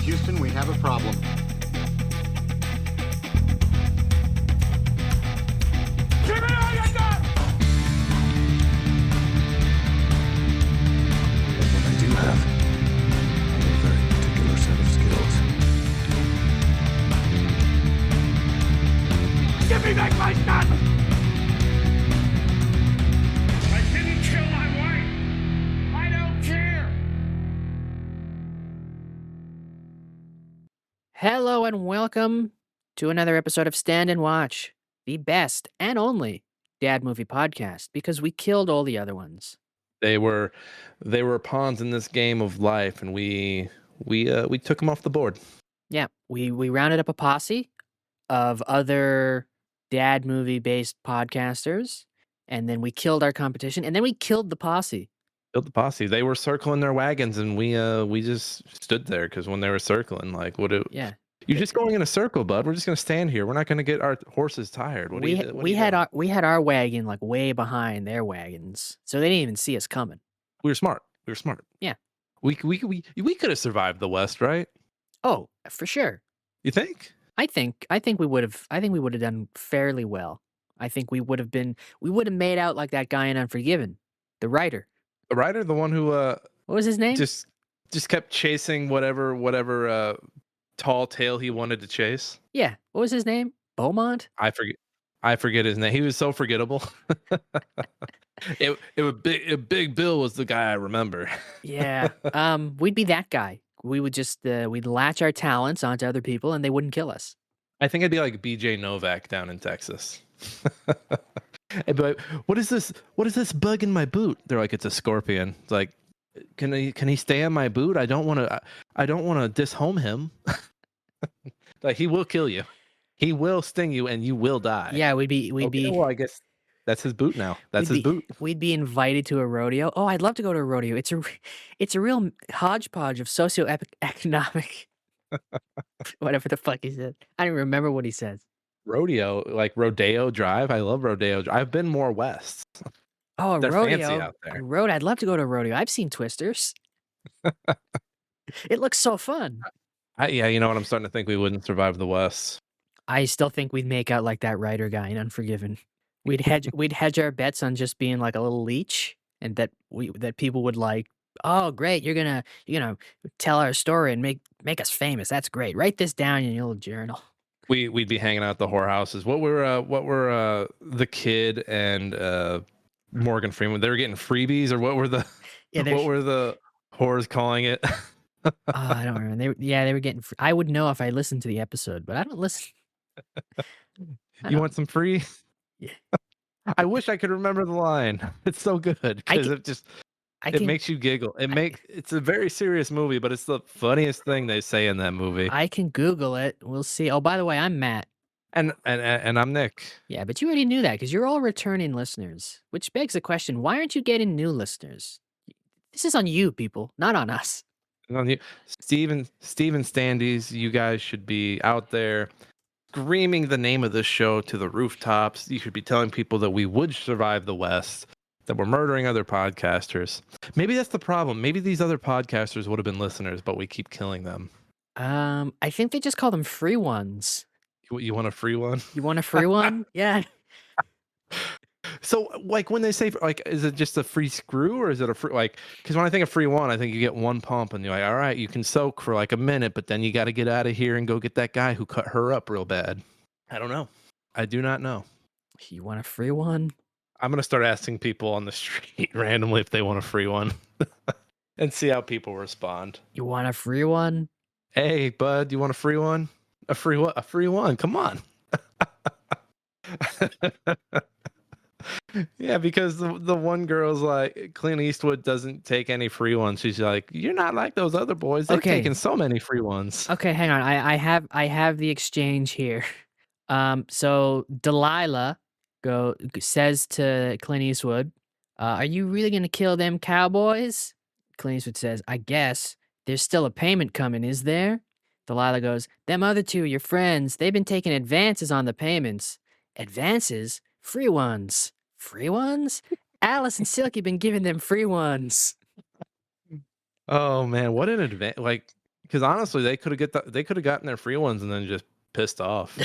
Houston, we have a problem. Give me all you got! But what I do have are a very particular set of skills. Give me back my gun! I didn't kill my wife! I don't care! Hello and welcome to another episode of Stand and Watch, the best and only dad movie podcast, because we killed all the other ones. They were pawns in this game of life, and we took them off the board. Yeah, we rounded up a posse of other dad movie based podcasters, and then we killed our competition, and then we killed the posse. Built the posse. They were circling their wagons, and we just stood there because when they were circling, like, Yeah, you're just going in a circle, bud. We're just gonna stand here. We're not gonna get our horses tired. What we are you, what are we you had doing? we had our wagon like way behind their wagons, so they didn't even see us coming. We were smart. We were smart. Yeah. We could have survived the West, right? Oh, for sure. You think? I think we would have done fairly well. I think we would have made out like that guy in Unforgiven, the writer. The writer, the one who What was his name? just kept chasing whatever tall tale he wanted to chase. Yeah. What was his name? Beaumont? I forget his name. He was so forgettable. it was Big Bill was the guy I remember. Yeah. We'd be that guy. We would just we'd latch our talents onto other people and they wouldn't kill us. I think I'd be like BJ Novak down in Texas. I'd be like, what is this bug in my boot? They're like, it's a scorpion. It's like, can he stay on my boot? I don't want to dishome him. Like, he will kill you. He will sting you and you will die. Yeah, we'd be Well, I guess that's his boot now. That's his boot. We'd be invited to a rodeo. Oh, I'd love to go to a rodeo. It's a real hodgepodge of socioeconomic whatever the fuck he said. I don't even remember what he says. Rodeo, like Rodeo Drive. I love Rodeo Drive. I've been more west. Oh, a They're rodeo. fancy out there. A road. I'd love to go to a rodeo. I've seen Twisters. It looks so fun. Yeah, you know what? I'm starting to think we wouldn't survive the West. I still think we'd make out like that writer guy in Unforgiven. We'd hedge our bets on just being like a little leech, and that people would like. Oh, great! You're gonna tell our story and make us famous. That's great. Write this down in your little journal. We'd be hanging out at the whorehouses. What were the Kid and Morgan Freeman? They were getting freebies, or what were the what were the whores calling it? I don't remember. They were getting. I would know if I listened to the episode, but I don't listen. You want some free? Yeah. I wish I could remember the line. It's so good because it makes you giggle. It's a very serious movie, but it's the funniest thing they say in that movie. I can Google it. We'll see. Oh, by the way, I'm Matt. And I'm Nick. Yeah, but you already knew that because you're all returning listeners, which begs the question: why aren't you getting new listeners? This is on you, people, not on us. And on you, Steven Standys, you guys should be out there screaming the name of this show to the rooftops. You should be telling people that we would survive the West, that we're murdering other podcasters. Maybe that's the problem. Maybe these other podcasters would have been listeners, but we keep killing them. I think they just call them free ones. You want a free one? You want a free one? Yeah. So, like, when they say, like, is it just a free screw or is it a free, like, because when I think of free one, I think you get one pump and you're like, all right, you can soak for like a minute, but then you got to get out of here and go get that guy who cut her up real bad. I don't know. I do not know. You want a free one? I'm going to start asking people on the street randomly if they want a free one and see how people respond. You want a free one? Hey, bud, you want a free one? A free what? A free one. Come on. Yeah, because the one girl's like, Clint Eastwood doesn't take any free ones. She's like, you're not like those other boys. They're taking so many free ones. Okay, hang on. I have the exchange here. So Delilah says to Clint Eastwood, "Are you really gonna kill them cowboys?" Clint Eastwood says, "I guess. There's still a payment coming, is there?" Delilah goes, "Them other two, your friends, they've been taking advances on the payments." Advances? Free ones. Free ones? Alice and Silky been giving them free ones. Oh man, what an advance! Like, Because honestly, they could have gotten their free ones and then just pissed off.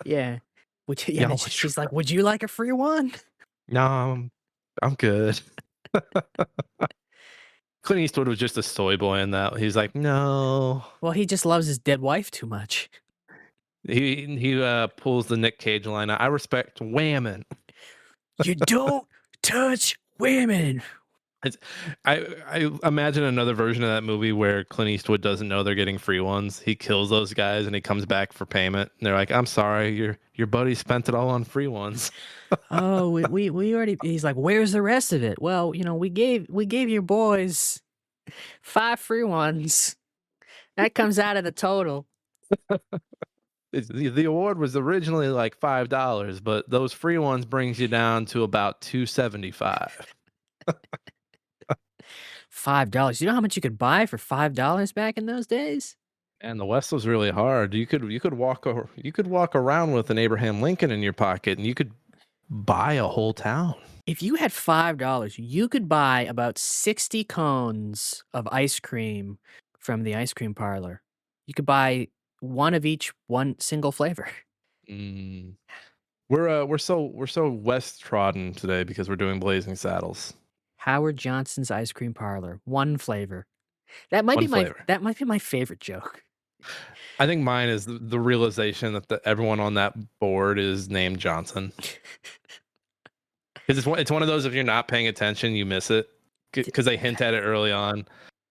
Yeah. Would you, yeah, Yeah, then what's she's like, would you like a free one? No, I'm good. Clint Eastwood was just a soy boy in that. He's like, no. Well, he just loves his dead wife too much. He pulls the Nick Cage line. I respect whammon. You don't touch women. I imagine another version of that movie where Clint Eastwood doesn't know they're getting free ones. He kills those guys and he comes back for payment. And they're like, I'm sorry, your buddy spent it all on free ones. Oh, we already. He's like, where's the rest of it? Well, we gave your boys 5 free ones. That comes out of the total. The award was originally like $5, but those free ones brings you down to about $2.75. $5. You know how much you could buy for $5 back in those days? And the West was really hard. You could walk around with an Abraham Lincoln in your pocket, and you could buy a whole town. If you had $5, you could buy about 60 cones of ice cream from the ice cream parlor. You could buy one of each, one single flavor. Mm. We're so West trodden today because we're doing Blazing Saddles. Howard Johnson's ice cream parlor, one flavor. That might One be flavor. that might be my favorite joke. I think mine is the realization that everyone on that board is named Johnson. Because it's one of those, if you're not paying attention, you miss it because they hint at it early on,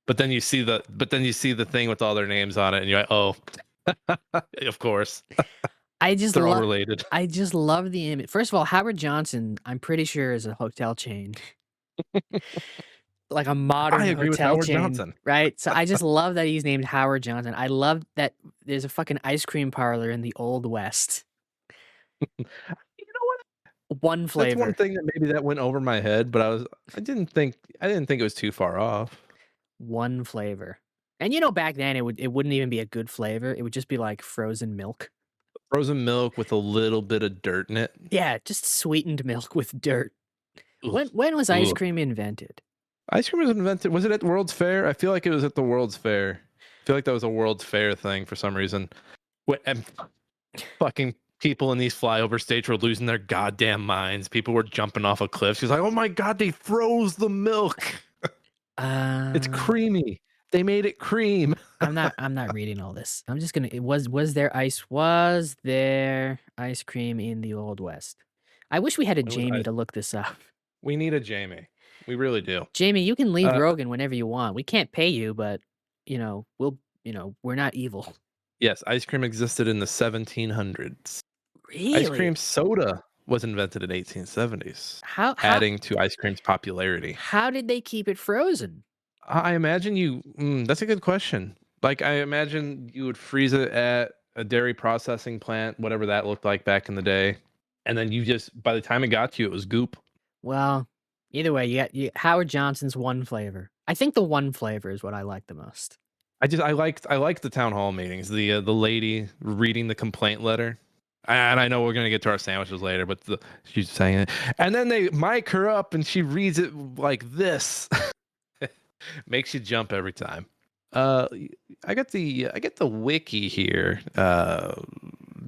but then you see the thing with all their names on it, and you're like, oh, of course. They're all related. I just love the image. First of all, Howard Johnson, I'm pretty sure is a hotel chain. Like a modern I agree with hotel Howard chain, Johnson. right? So I just love that he's named Howard Johnson. I love that there's a fucking ice cream parlor in the Old West. You know what? One flavor. That's one thing that maybe that went over my head, but I didn't think it was too far off. One flavor. And back then it wouldn't even be a good flavor. It would just be like frozen milk. Frozen milk with a little bit of dirt in it. Yeah, just sweetened milk with dirt. Ugh. When was ice Ugh. cream invented? Ice cream was invented. Was it at the World's Fair? I feel like it was at the World's Fair. I feel like that was a World's Fair thing for some reason. And fucking people in these flyover states were losing their goddamn minds. People were jumping off a cliff. She's like, "Oh my god, they froze the milk. It's creamy. They made it cream." I'm not reading all this. I'm just gonna. Was there ice cream in the Old West? I wish we had a Jamie to look this up. We need a Jamie. We really do. Jamie, you can leave Rogan whenever you want. We can't pay you, but we're not evil. Yes, ice cream existed in the 1700s. Really? Ice cream soda was invented in 1870s, adding to ice cream's popularity. How did they keep it frozen? I imagine that's a good question. Like, I imagine you would freeze it at a dairy processing plant, whatever that looked like back in the day. And then by the time it got to you, it was goop. Well, either way, you got Howard Johnson's one flavor. I think the one flavor is what I like the most. I liked the town hall meetings. The lady reading the complaint letter. And I know we're gonna get to our sandwiches later, but she's saying it, and then they mic her up, and she reads it like this. Makes you jump every time. I get the wiki here.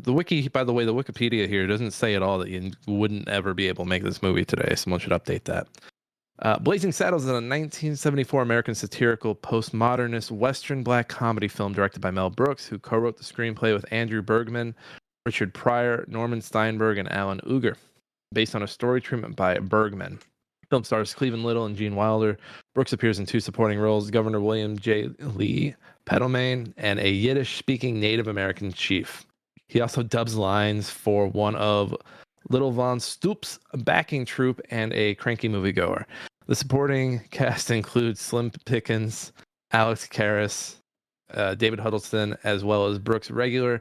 The wiki, by the way, the Wikipedia here doesn't say at all that you wouldn't ever be able to make this movie today. Someone should update that. Blazing Saddles is a 1974 American satirical postmodernist Western black comedy film directed by Mel Brooks, who co-wrote the screenplay with Andrew Bergman, Richard Pryor, Norman Steinberg, and Alan Uger, based on a story treatment by Bergman. Film stars Cleveland Little and Gene Wilder. Brooks appears in 2 supporting roles, Governor William J. Lee Petalmain, and a Yiddish-speaking Native American chief. He also dubs lines for one of Little Von Stoop's backing troupe and a cranky moviegoer. The supporting cast includes Slim Pickens, Alex Karras, David Huddleston, as well as Brooks' regular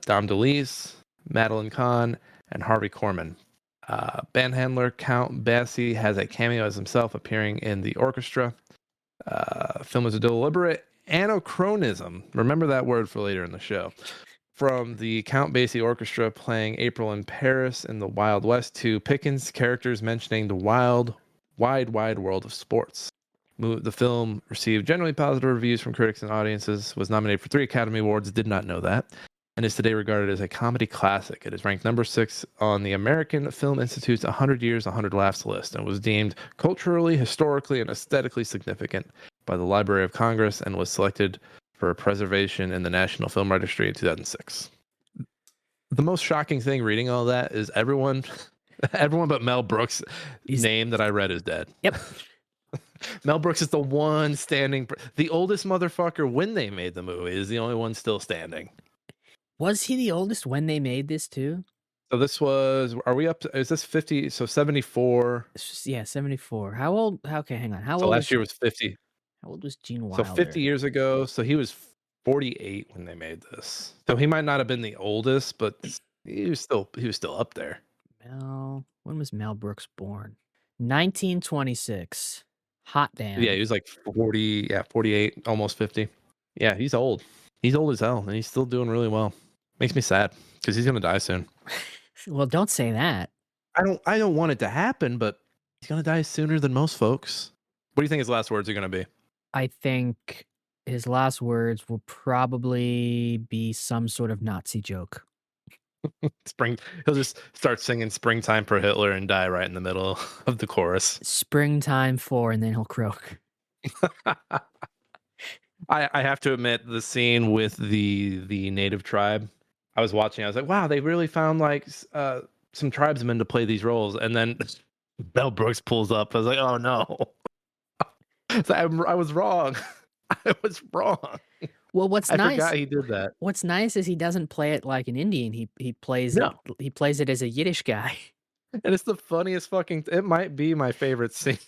Dom DeLuise, Madeline Kahn, and Harvey Korman. Band handler Count Basie has a cameo as himself, appearing in the orchestra. Film is a deliberate anachronism. Remember that word for later in the show. From the Count Basie Orchestra playing April in Paris in the Wild West to Pickens' characters mentioning the wide world of sports. The film received generally positive reviews from critics and audiences, was nominated for 3 Academy Awards, did not know that, and is today regarded as a comedy classic. It is ranked number 6 on the American Film Institute's 100 Years, 100 Laughs list, and was deemed culturally, historically, and aesthetically significant by the Library of Congress, and was selected for preservation in the National Film Registry in 2006. The most shocking thing reading all that is everyone but Mel Brooks' name that I read is dead. Yep. Mel Brooks is the one standing. The oldest motherfucker when they made the movie is the only one still standing. Was he the oldest when they made this too? So this was. Are we up? Is this 50? So 74. Yeah, 74. How old? Okay, hang on. How So old? last year was 50. How old was Gene Wilder? So 50 years ago. So he was 48 when they made this. So he might not have been the oldest, but he was still up there. When was Mel Brooks born? 1926. Hot damn. Yeah, he was like 40. Yeah, 48, almost 50. Yeah, he's old. He's old as hell, and he's still doing really well. Makes me sad because he's gonna die soon. Well, don't say that. I don't want it to happen, but he's gonna die sooner than most folks. What do you think his last words are gonna be? I think his last words will probably be some sort of Nazi joke. He'll just start singing "Springtime for Hitler" and die right in the middle of the chorus. Springtime 4, and then he'll croak. I have to admit, the scene with the native tribe, I was watching. I was like, wow, they really found like some tribesmen to play these roles. And then Mel Brooks pulls up. I was like, oh no, so I was wrong. I was wrong. Well, what's I nice? forgot he did that. What's nice is he doesn't play it like an Indian. He plays No. He plays it as a Yiddish guy. And it's the funniest fucking. It might be my favorite scene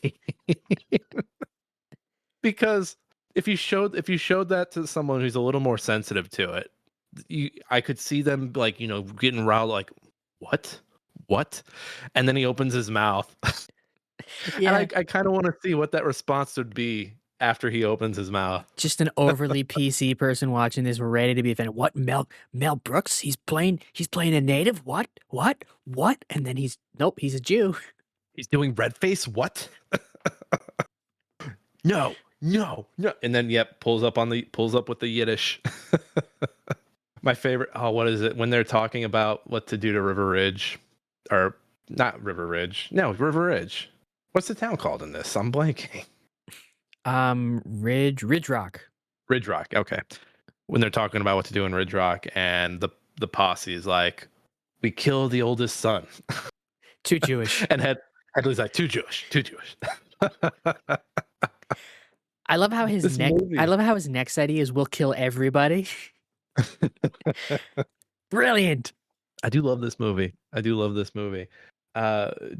because if you showed that to someone who's a little more sensitive to it, I could see them like getting riled, like what, and then he opens his mouth. Yeah, And I kind of want to see what that response would be after he opens his mouth. just an overly PC person watching this. We're ready to be offended. What, Mel Brooks? He's playing a native. What? And then he's a Jew. He's doing red face. What? No. And then pulls up with the Yiddish. My favorite. Oh, what is it when they're talking about what to do to River Ridge, or not River Ridge? No, River Ridge. What's the town called in this? I'm blanking. Ridge Rock. Ridge Rock. Okay. When they're talking about what to do in Ridge Rock, and the posse is like, we kill the oldest son. Too Jewish. And Headley's like, too Jewish. I love how his next idea is we'll kill everybody. Brilliant. I do love this movie. Do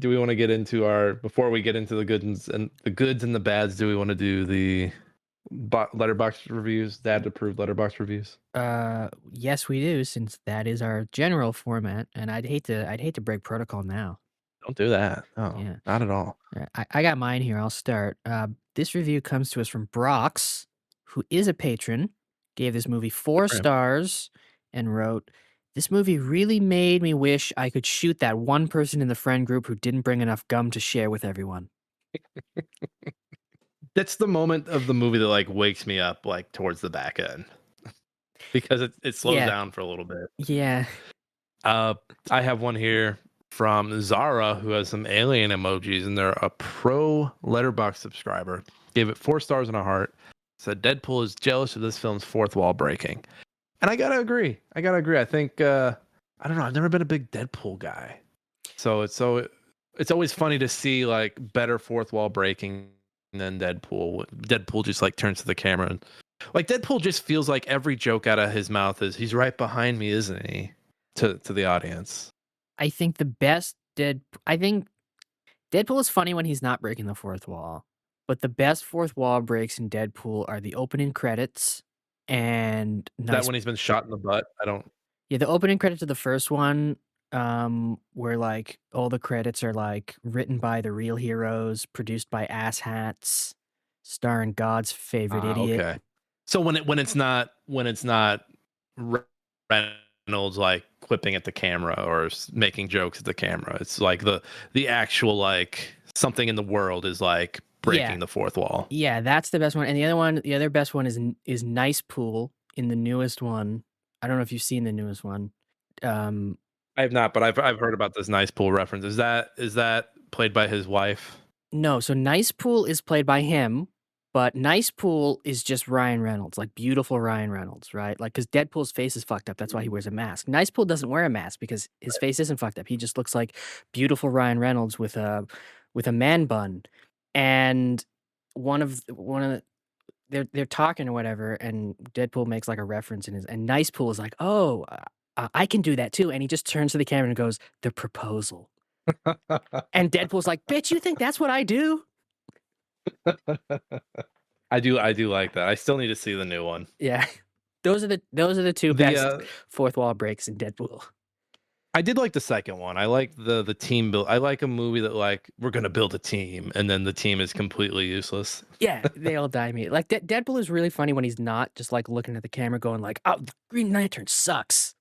we want to get into before we get into the goods and the bads, do we want to do the letterbox reviews, dad approved letterbox reviews? Yes, we do, since that is our general format, and I'd hate to break protocol now. Don't do that. Oh, Yeah. not at all. All right, I got mine here. I'll start. This review comes to us from Brox, who is a patron, gave this movie 4 for him. stars, and wrote, "This movie really made me wish I could shoot that one person in the friend group who didn't bring enough gum to share with everyone." That's the moment of the movie that like wakes me up like towards the back end because it slows Yeah. down for a little bit. Yeah. I have one here from Zara who has some alien emojis, and they're a pro Letterboxd subscriber. Gave it 4 stars and a heart. Said Deadpool is jealous of this film's fourth wall breaking. And I gotta agree. I think I don't know. I've never been a big Deadpool guy, so it's always funny to see like better fourth wall breaking than Deadpool. Deadpool just like turns to the camera and like Deadpool just feels like every joke out of his mouth is he's right behind me, isn't he? To the audience. I think I think Deadpool is funny when he's not breaking the fourth wall. But the best fourth wall breaks in Deadpool are the opening credits and That when he's been shot in the butt. the opening credits of the first one, where like all the credits are like written by the real heroes, produced by asshats, starring God's favorite idiot. Okay. So when it's not Reynolds like quipping at the camera or making jokes at the camera, it's like the actual like something in the world is like breaking the fourth wall. Yeah, that's the best one. And the other best one is Nice Pool in the newest one. I don't know if you've seen the newest one. Um, I have not, but I've heard about this Nice Pool reference. Is that played by his wife? no, so Nice Pool is played by him, but Nice Pool is just Ryan Reynolds, like beautiful Ryan Reynolds, right? Like, because Deadpool's face is fucked up. That's why he wears a mask. Nice Pool doesn't wear a mask because his face isn't fucked up. He just looks like beautiful Ryan Reynolds with a man bun. And one of the they're talking or whatever, and Deadpool makes like a reference and Nice Pool is like, oh, I can do that too. And he just turns to the camera and goes, the proposal. And Deadpool's like, bitch, you think that's what I do? I do like that. I still need to see the new one. Yeah. Those are the two The, best fourth wall breaks in Deadpool. I did like the second one. I like the team build. I like a movie that like we're gonna build a team and then the team is completely useless. Yeah, they all die immediately. Like Deadpool is really funny when he's not just like looking at the camera going like, oh, Green Lantern sucks.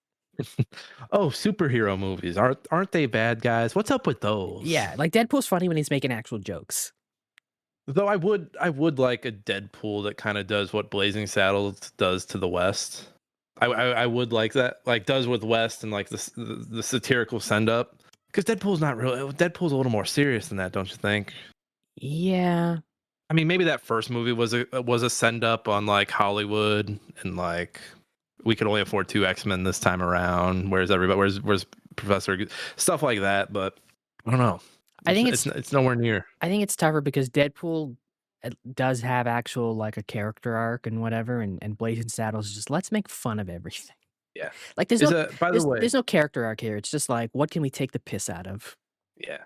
Oh, superhero movies aren't they bad guys? What's up with those? Yeah, like Deadpool's funny when he's making actual jokes. Though I would like a Deadpool that kind of does what Blazing Saddles does to the West. I would like that, like does with West and like the satirical send up. Because Deadpool's not really. Deadpool's a little more serious than that, don't you think? Yeah. I mean, maybe that first movie was a send up on like Hollywood and like we could only afford 2 X-Men this time around. Where's everybody? Where's Professor? Stuff like that. But I don't know. I think it's nowhere near. I think it's tougher because Deadpool does have actual like a character arc and whatever, and Blazing Saddles is just let's make fun of everything. Yeah. Like By the way, there's no character arc here. It's just like what can we take the piss out of? yeah.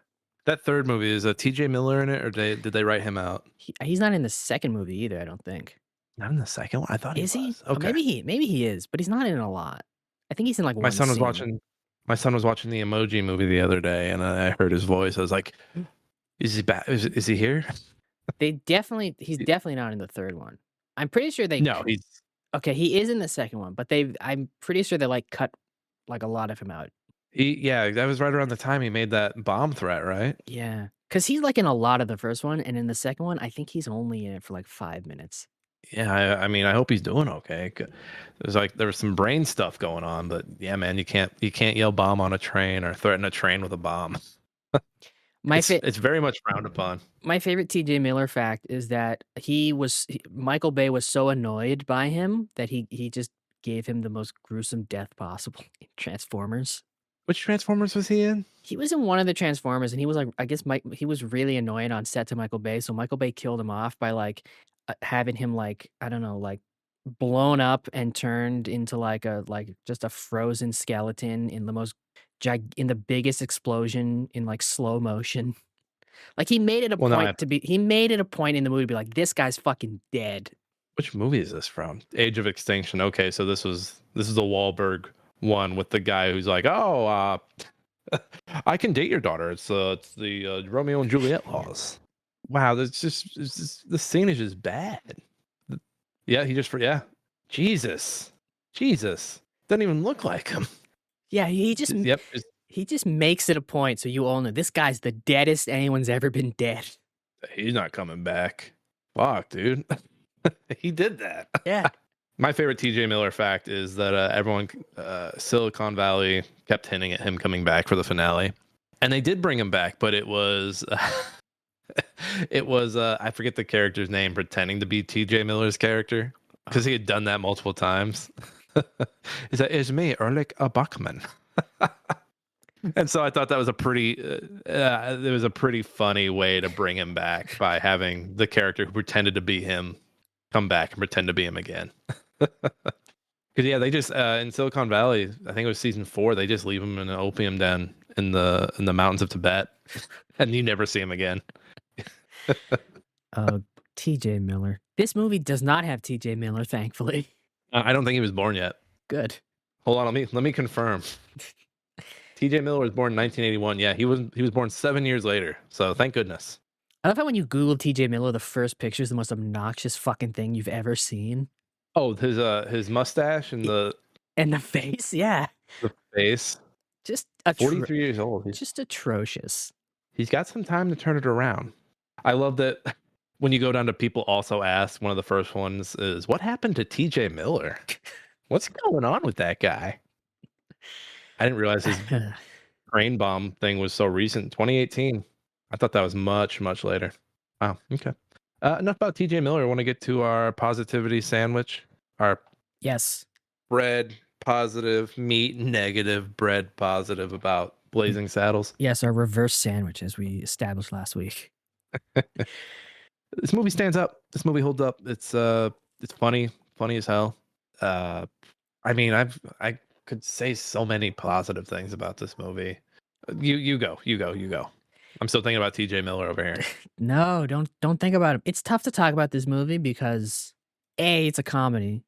That third movie is a T.J. Miller in it, or did they write him out? He's not in the second movie either. I don't think. Not in the second one. I thought Is he? was. Oh, Okay. maybe he is, but he's not in a lot. I think he's in like one. My son was scene. watching the Emoji Movie the other day, and I heard his voice. I was like, "Is he back? Is he here?" He's definitely not in the third one. I'm pretty sure they. No, he's Okay, he is in the second one, but I'm pretty sure they like cut like a lot of him out. yeah. That was right around the time he made that bomb threat, right? Yeah, because he's like in a lot of the first one, and in the second one, I think he's only in it for like 5 minutes. Yeah, I mean, I hope he's doing okay. There was some brain stuff going on, but yeah, man, you can't yell bomb on a train or threaten a train with a bomb. It's very much frowned upon. My favorite T.J. Miller fact is that Michael Bay was so annoyed by him that he just gave him the most gruesome death possible in Transformers. Which Transformers was he in? He was in one of the Transformers, and he was like, I guess he was really annoying on set to Michael Bay, so Michael Bay killed him off by like having him like I don't know like blown up and turned into like just a frozen skeleton in the biggest explosion in like slow motion. Like he made it a point in the movie to be like, this guy's fucking dead. Which movie is this from? Age of Extinction. Okay, so this is the Wahlberg one with the guy who's like, oh, I can date your daughter. It's the Romeo and Juliet laws. Wow, the scene is just bad. Yeah, Jesus, doesn't even look like him. Yeah, he just makes it a point so you all know this guy's the deadest anyone's ever been dead. He's not coming back. Fuck, dude. He did that. Yeah. My favorite TJ Miller fact is that everyone, Silicon Valley, kept hinting at him coming back for the finale, and they did bring him back, but it was, I forget the character's name, pretending to be TJ Miller's character because he had done that multiple times. Is that it's me, Erlich Bachman? And so I thought that was a pretty funny way to bring him back by having the character who pretended to be him come back and pretend to be him again. Because yeah, they just in Silicon Valley, I think it was season 4, they just leave him in an opium den in the mountains of Tibet, and you never see him again. TJ Miller. This movie does not have TJ Miller, thankfully. I don't think he was born yet. Good. Hold on, let me confirm. TJ Miller was born in 1981. Yeah, he was born 7 years later. So thank goodness. I love how when you Google TJ Miller, the first picture is the most obnoxious fucking thing you've ever seen. Oh, his mustache and the face, yeah. The face. Just 43 years old. Just atrocious. He's got some time to turn it around. I love that when you go down to people also ask, one of the first ones is, what happened to TJ Miller? What's going on with that guy? I didn't realize his brain bomb thing was so recent, 2018. I thought that was much, much later. Wow. Okay. Enough about TJ Miller. I want to get to our positivity sandwich. Our Yes. bread positive, meat negative, bread positive about Blazing Saddles. Yes, our reverse sandwich, as we established last week. This movie stands up. This movie holds up. It's funny as hell. I mean, I could say so many positive things about this movie. You go. I'm still thinking about TJ Miller over here. No, don't think about him. It's tough to talk about this movie because A, it's a comedy,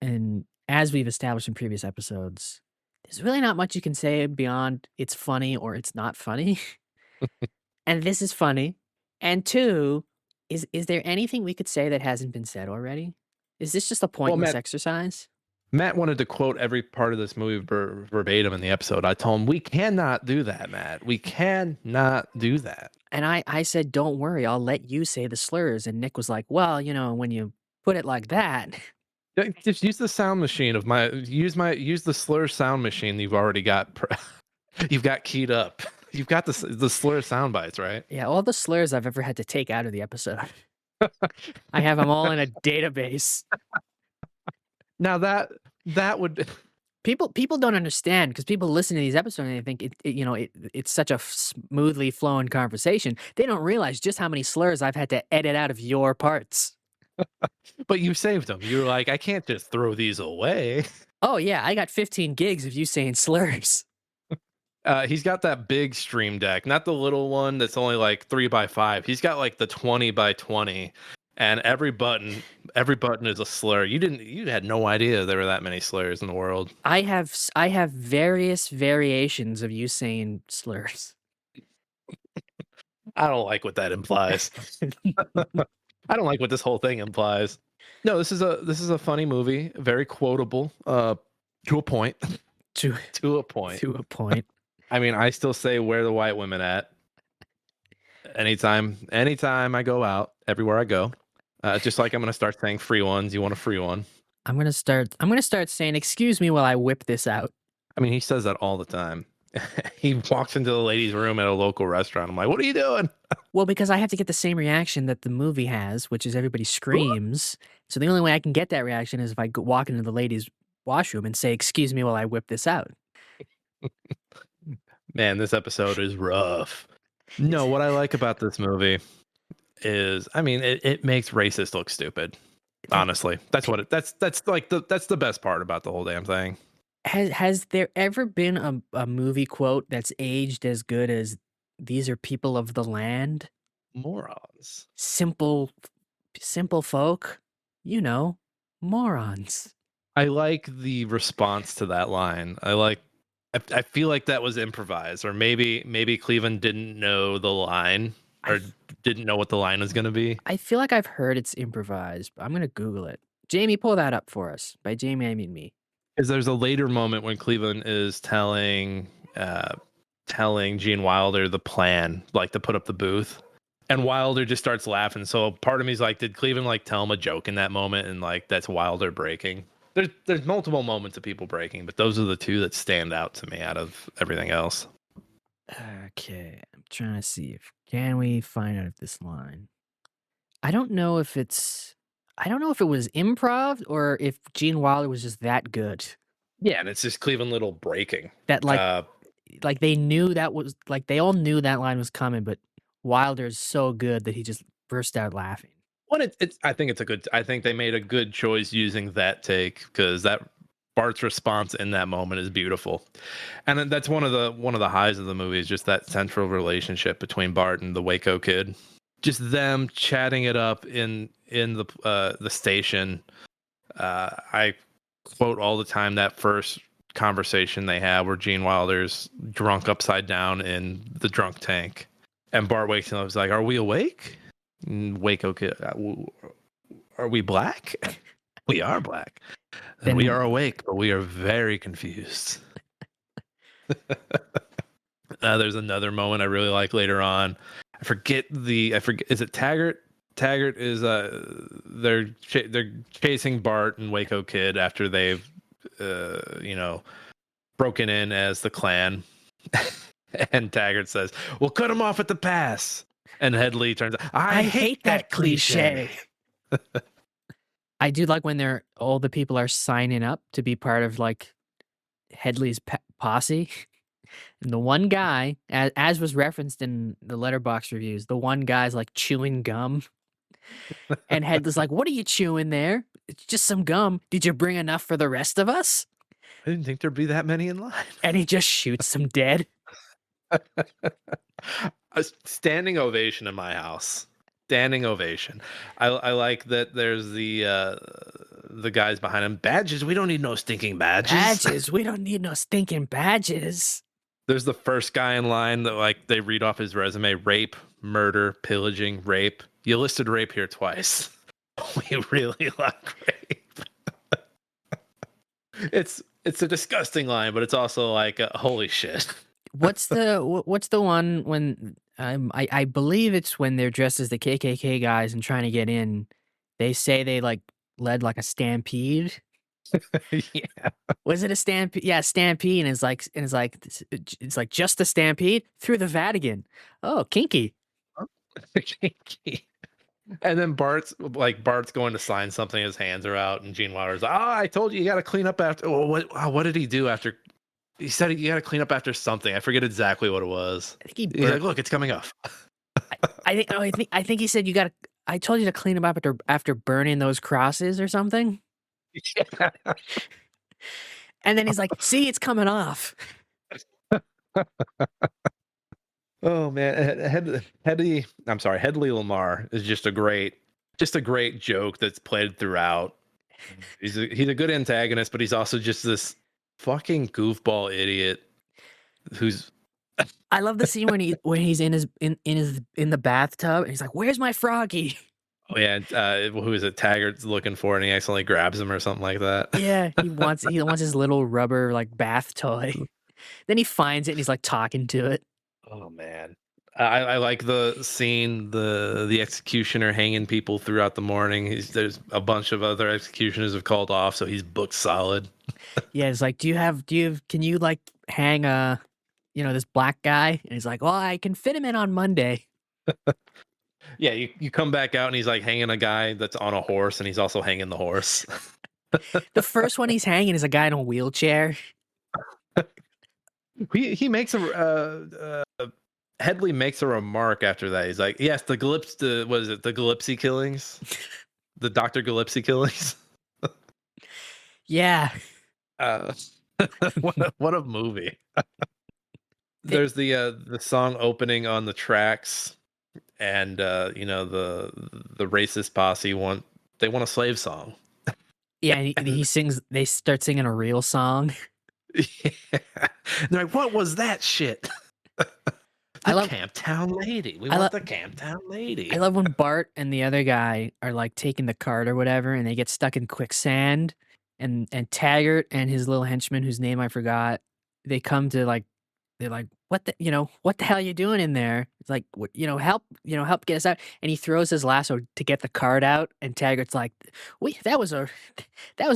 and as we've established in previous episodes, there's really not much you can say beyond it's funny or it's not funny. And this is funny. And two, is there anything we could say that hasn't been said already? Is this just a pointless exercise? Matt wanted to quote every part of this movie verbatim in the episode. I told him, we cannot do that, Matt. We cannot do that. And I said, don't worry, I'll let you say the slurs. And Nick was like, well, when you put it like that. Just use the sound machine of use the slur sound machine you've already got. You've got keyed up. You've got the slur sound bites, right? Yeah, all the slurs I've ever had to take out of the episode. I have them all in a database. Now that would people don't understand because people listen to these episodes and they think it's such a smoothly flowing conversation. They don't realize just how many slurs I've had to edit out of your parts. But you saved them. You were like, I can't just throw these away. Oh yeah, I got 15 gigs of you saying slurs. He's got that big stream deck, not the little one that's only like 3x5. He's got like the 20x20, and every button is a slur. You had no idea there were that many slurs in the world. I have various variations of you saying slurs. I don't like what that implies. I don't like what this whole thing implies. No, this is a funny movie, very quotable, to a point. To a point. To a point. I mean, I still say, where the white women at? Anytime I go out, everywhere I go. Just like I'm gonna start saying free ones. You want a free one? I'm gonna start saying, excuse me while I whip this out. I mean, he says that all the time. He walks into the ladies' room at a local restaurant. I'm like, what are you doing? Well, because I have to get the same reaction that the movie has, which is everybody screams. So the only way I can get that reaction is if I walk into the ladies' washroom and say, excuse me while I whip this out. Man, this episode is rough. No, what I like about this movie is, I mean, it makes racist look stupid. Honestly, that's the best part about the whole damn thing. Has there ever been a movie quote that's aged as good as "These are people of the land"? Morons. Simple folk, morons. I like the response to that line. I feel like that was improvised, or maybe Cleveland didn't know the line or didn't know what the line was going to be. I feel like I've heard it's improvised, but I'm going to Google it. Jamie, pull that up for us. By Jamie, I mean me. Because there's a later moment when Cleveland is telling Gene Wilder the plan, like to put up the booth, and Wilder just starts laughing. So part of me is like, did Cleveland like tell him a joke in that moment, and like that's Wilder breaking? There's multiple moments of people breaking, but those are the two that stand out to me out of everything else. Okay, I'm trying to see can we find out if this line. I don't know if it was improv or if Gene Wilder was just that good. Yeah, and it's just Cleveland Little breaking. That like they knew that was like they all knew that line was coming, but Wilder's so good that he just burst out laughing. Well, I think they made a good choice using that take, because that Bart's response in that moment is beautiful, and that's one of the highs of the movie is just that central relationship between Bart and the Waco kid. Just them chatting it up in the station. I quote all the time that first conversation they have where Gene Wilder's drunk upside down in the drunk tank, and Bart wakes him up. He's like, "Are we awake?" And Waco kid, "Are we black?" "We are black. Then we are awake, but we are very confused." There's another moment I really like later on. I forget. Is it Taggart Taggart is they're chasing Bart and Waco Kid after they've broken in as the Klan. And Taggart says, "We'll cut him off at the pass." And Headley turns out, I hate that cliche. I do like when all the people are signing up to be part of like Headley's posse. And the one guy, as was referenced in the Letterboxd reviews, the one guy's like chewing gum. And Headley's like, "What are you chewing there? It's just some gum. Did you bring enough for the rest of us?" I didn't think there'd be that many in line. And he just shoots them dead. A standing ovation in my house. Standing ovation. I like that there's the guys behind him. Badges? We don't need no stinking badges. Badges? We don't need no stinking badges. There's the first guy in line that like they read off his resume: rape, murder, pillaging, rape. You listed rape here twice. We really like rape. It's a disgusting line, but it's also like holy shit. What's the one when I believe it's when they're dressed as the KKK guys and trying to get in. They say they like led like a stampede. Yeah. Was it a stampede? Yeah, stampede, and it's like just a stampede through the Vatican. Oh, kinky. Kinky. And then Bart's going to sign something. His hands are out, and Gene Wilder's like, "Oh, I told you got to clean up after." Oh, what did he do after? He said you got to clean up after something. I forget exactly what it was. I think He's like, "Look, it's coming off." I think he said you got to. I told you to clean them up after burning those crosses or something. Yeah. And then he's like, "See, it's coming off." Oh man, Headley Lamar is just a great joke that's played throughout. He's a good antagonist, but he's also just this fucking goofball idiot who's. I love the scene when he's in the bathtub and he's like, "Where's my froggy?" Oh yeah, who is it? Taggart's looking for, and he accidentally grabs him or something like that. Yeah, he wants his little rubber like bath toy. Then he finds it and he's like talking to it. Oh man, I like the scene, the executioner hanging people throughout the morning. There's a bunch of other executioners have called off, so he's booked solid. Yeah, it's like, can you like hang this black guy? And he's like, "Well, I can fit him in on Monday." Yeah, you come back out and he's like hanging a guy that's on a horse, and he's also hanging the horse. The first one he's hanging is a guy in a wheelchair. He makes Headley makes a remark after that. He's like, "Yes, the Gillespie killings, the Dr. Gillespie killings." Yeah. What a movie. There's the song opening on the tracks, and the racist posse want a slave song. Yeah, and he sings. They start singing a real song. Yeah. They're like, "What was that shit?" I love Camptown Lady. We want the Camptown Lady. I love when Bart and the other guy are like taking the cart or whatever, and they get stuck in quicksand, and Taggart and his little henchman, whose name I forgot, they come to like, they're like, what the hell are you doing in there? It's like, help get us out. And he throws his lasso to get the cart out, and Taggart's like, that was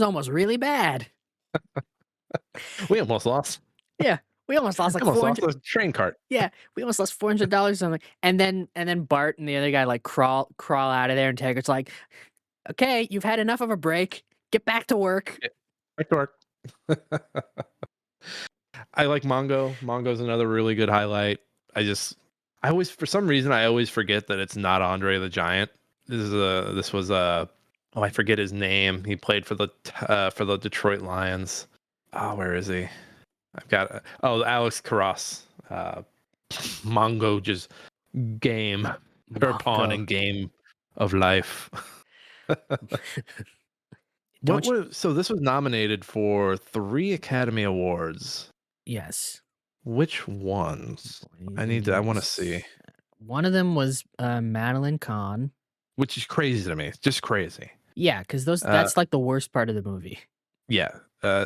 almost really bad. We almost lost. Yeah, we almost lost like lost a train cart. Yeah, we almost lost $400 or something. And then Bart and the other guy like crawl out of there, and Taggart's like, "Okay, you've had enough of a break. Get back to work." Back to work. I like Mongo. Mongo's another really good highlight. For some reason I always forget that it's not Andre the Giant. This was I forget his name. He played for the Detroit Lions. Oh, where is he? I've got Alex Karras. Mongo just game her pawn in game of life. So this was nominated for 3 Academy Awards. Yes. Which ones? I want to see. One of them was Madeline Kahn. Which is crazy to me. It's just crazy. Yeah, because that's like the worst part of the movie. Yeah.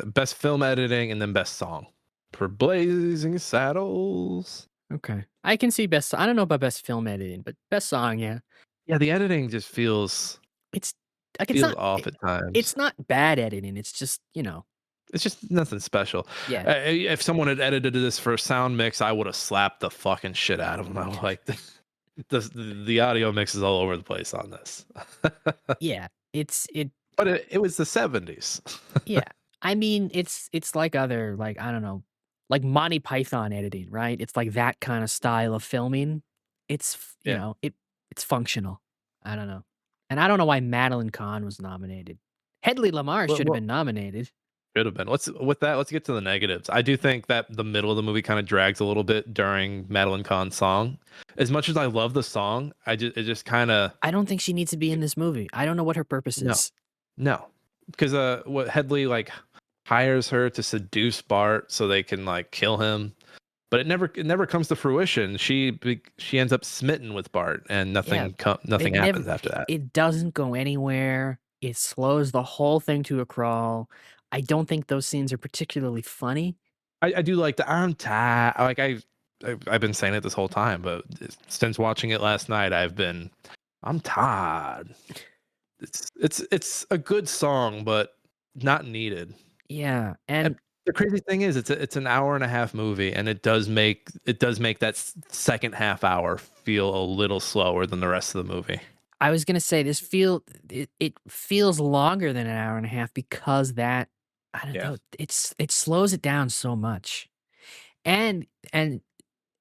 Best film editing and then best song for Blazing Saddles. Okay. I can see best. I don't know about best film editing, but best song, yeah. Yeah, the editing just feels It's like off at it's times. not bad editing. It's just, It's just nothing special. yeah. If someone had edited this for a sound mix, I would have slapped the fucking shit out of them. I was like, the audio mix is all over the place on this. Yeah. But it was the 70s. Yeah. I mean, it's like other, like, I don't know, like Monty Python editing, right? It's like that kind of style of filming. Yeah. It's functional. I don't know. And I don't know why Madeline Kahn was nominated. Hedley Lamar Well, should have well, been nominated. should have been. Let's get to the negatives. I do think that the middle of the movie kind of drags a little bit during Madeline Kahn's song. As much as I love the song, it just kind of I don't think she needs to be in this movie. I don't know what her purpose no. is. No. Because what Headley like hires her to seduce Bart so they can like kill him. But it never comes to fruition. She ends up smitten with Bart, and Yeah, nothing it happens never after that. it doesn't go anywhere. It slows the whole thing to a crawl. I don't think those scenes are particularly funny. I do like the I'm tired. Like I've been saying it this whole time, but since watching it last night, I'm tired. It's a good song, but not needed. Yeah, And and the crazy thing is, it's an hour and a half movie, and it does make that second half hour feel a little slower than the rest of the movie. I was gonna say it feels longer than an hour and a half because that I don't Yeah. know, it slows it down so much. And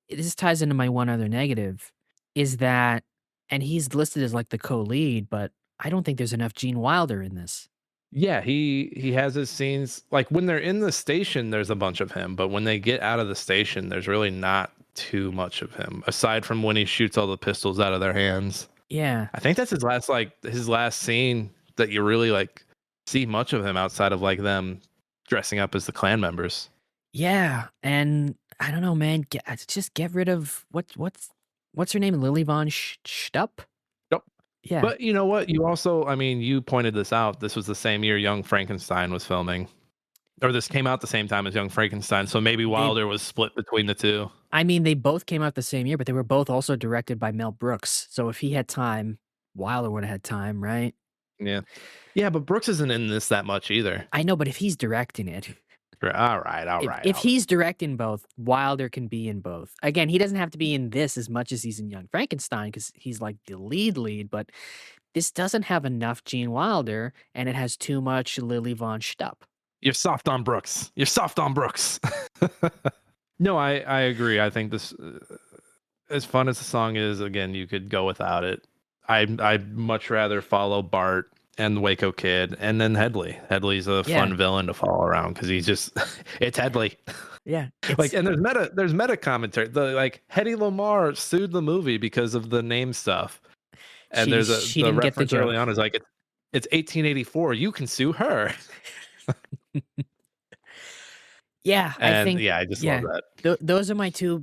this ties into my one other negative, is that and he's listed as, like, the co-lead, but I don't think there's enough Gene Wilder in this. Yeah, he has his scenes like when they're in the station, there's a bunch of him, but when they get out of the station, there's really not too much of him aside from when he shoots all the pistols out of their hands. Yeah. I think that's his last scene that you really like see much of him outside of like them dressing up as the clan members. Yeah, and I don't know, man, just get rid of what's her name? Lily Von Stupp? Yep. Yeah. But you know what? You also, I mean, you pointed this out. This was the same year Young Frankenstein was filming. Or this came out the same time as Young Frankenstein, so maybe Wilder was split between the two. I mean, they both came out the same year, but they were both also directed by Mel Brooks. So if he had time, Wilder would have had time, right? Yeah. Yeah, but Brooks isn't in this that much either. I know, but if he's directing it, All right, all if, right. if all he's directing both, Wilder can be in both. Again, he doesn't have to be in this as much as he's in Young Frankenstein because he's like the lead, but this doesn't have enough Gene Wilder and it has too much Lily Von Stupp. You're soft on Brooks. You're soft on Brooks. No, I agree. I think this, as fun as the song is, again, you could go without it. I'd much rather follow Bart and the Waco Kid, and then Headley. Headley's a Yeah. fun villain to follow around because he's just it's Headley. Yeah. Like, and there's meta commentary. Like Hedy Lamarr sued the movie because of the name stuff, and She- there's she the didn't get the reference early joke. on is like it's 1884. You can sue her. Yeah, I And think yeah, I just yeah. love that. Those are my two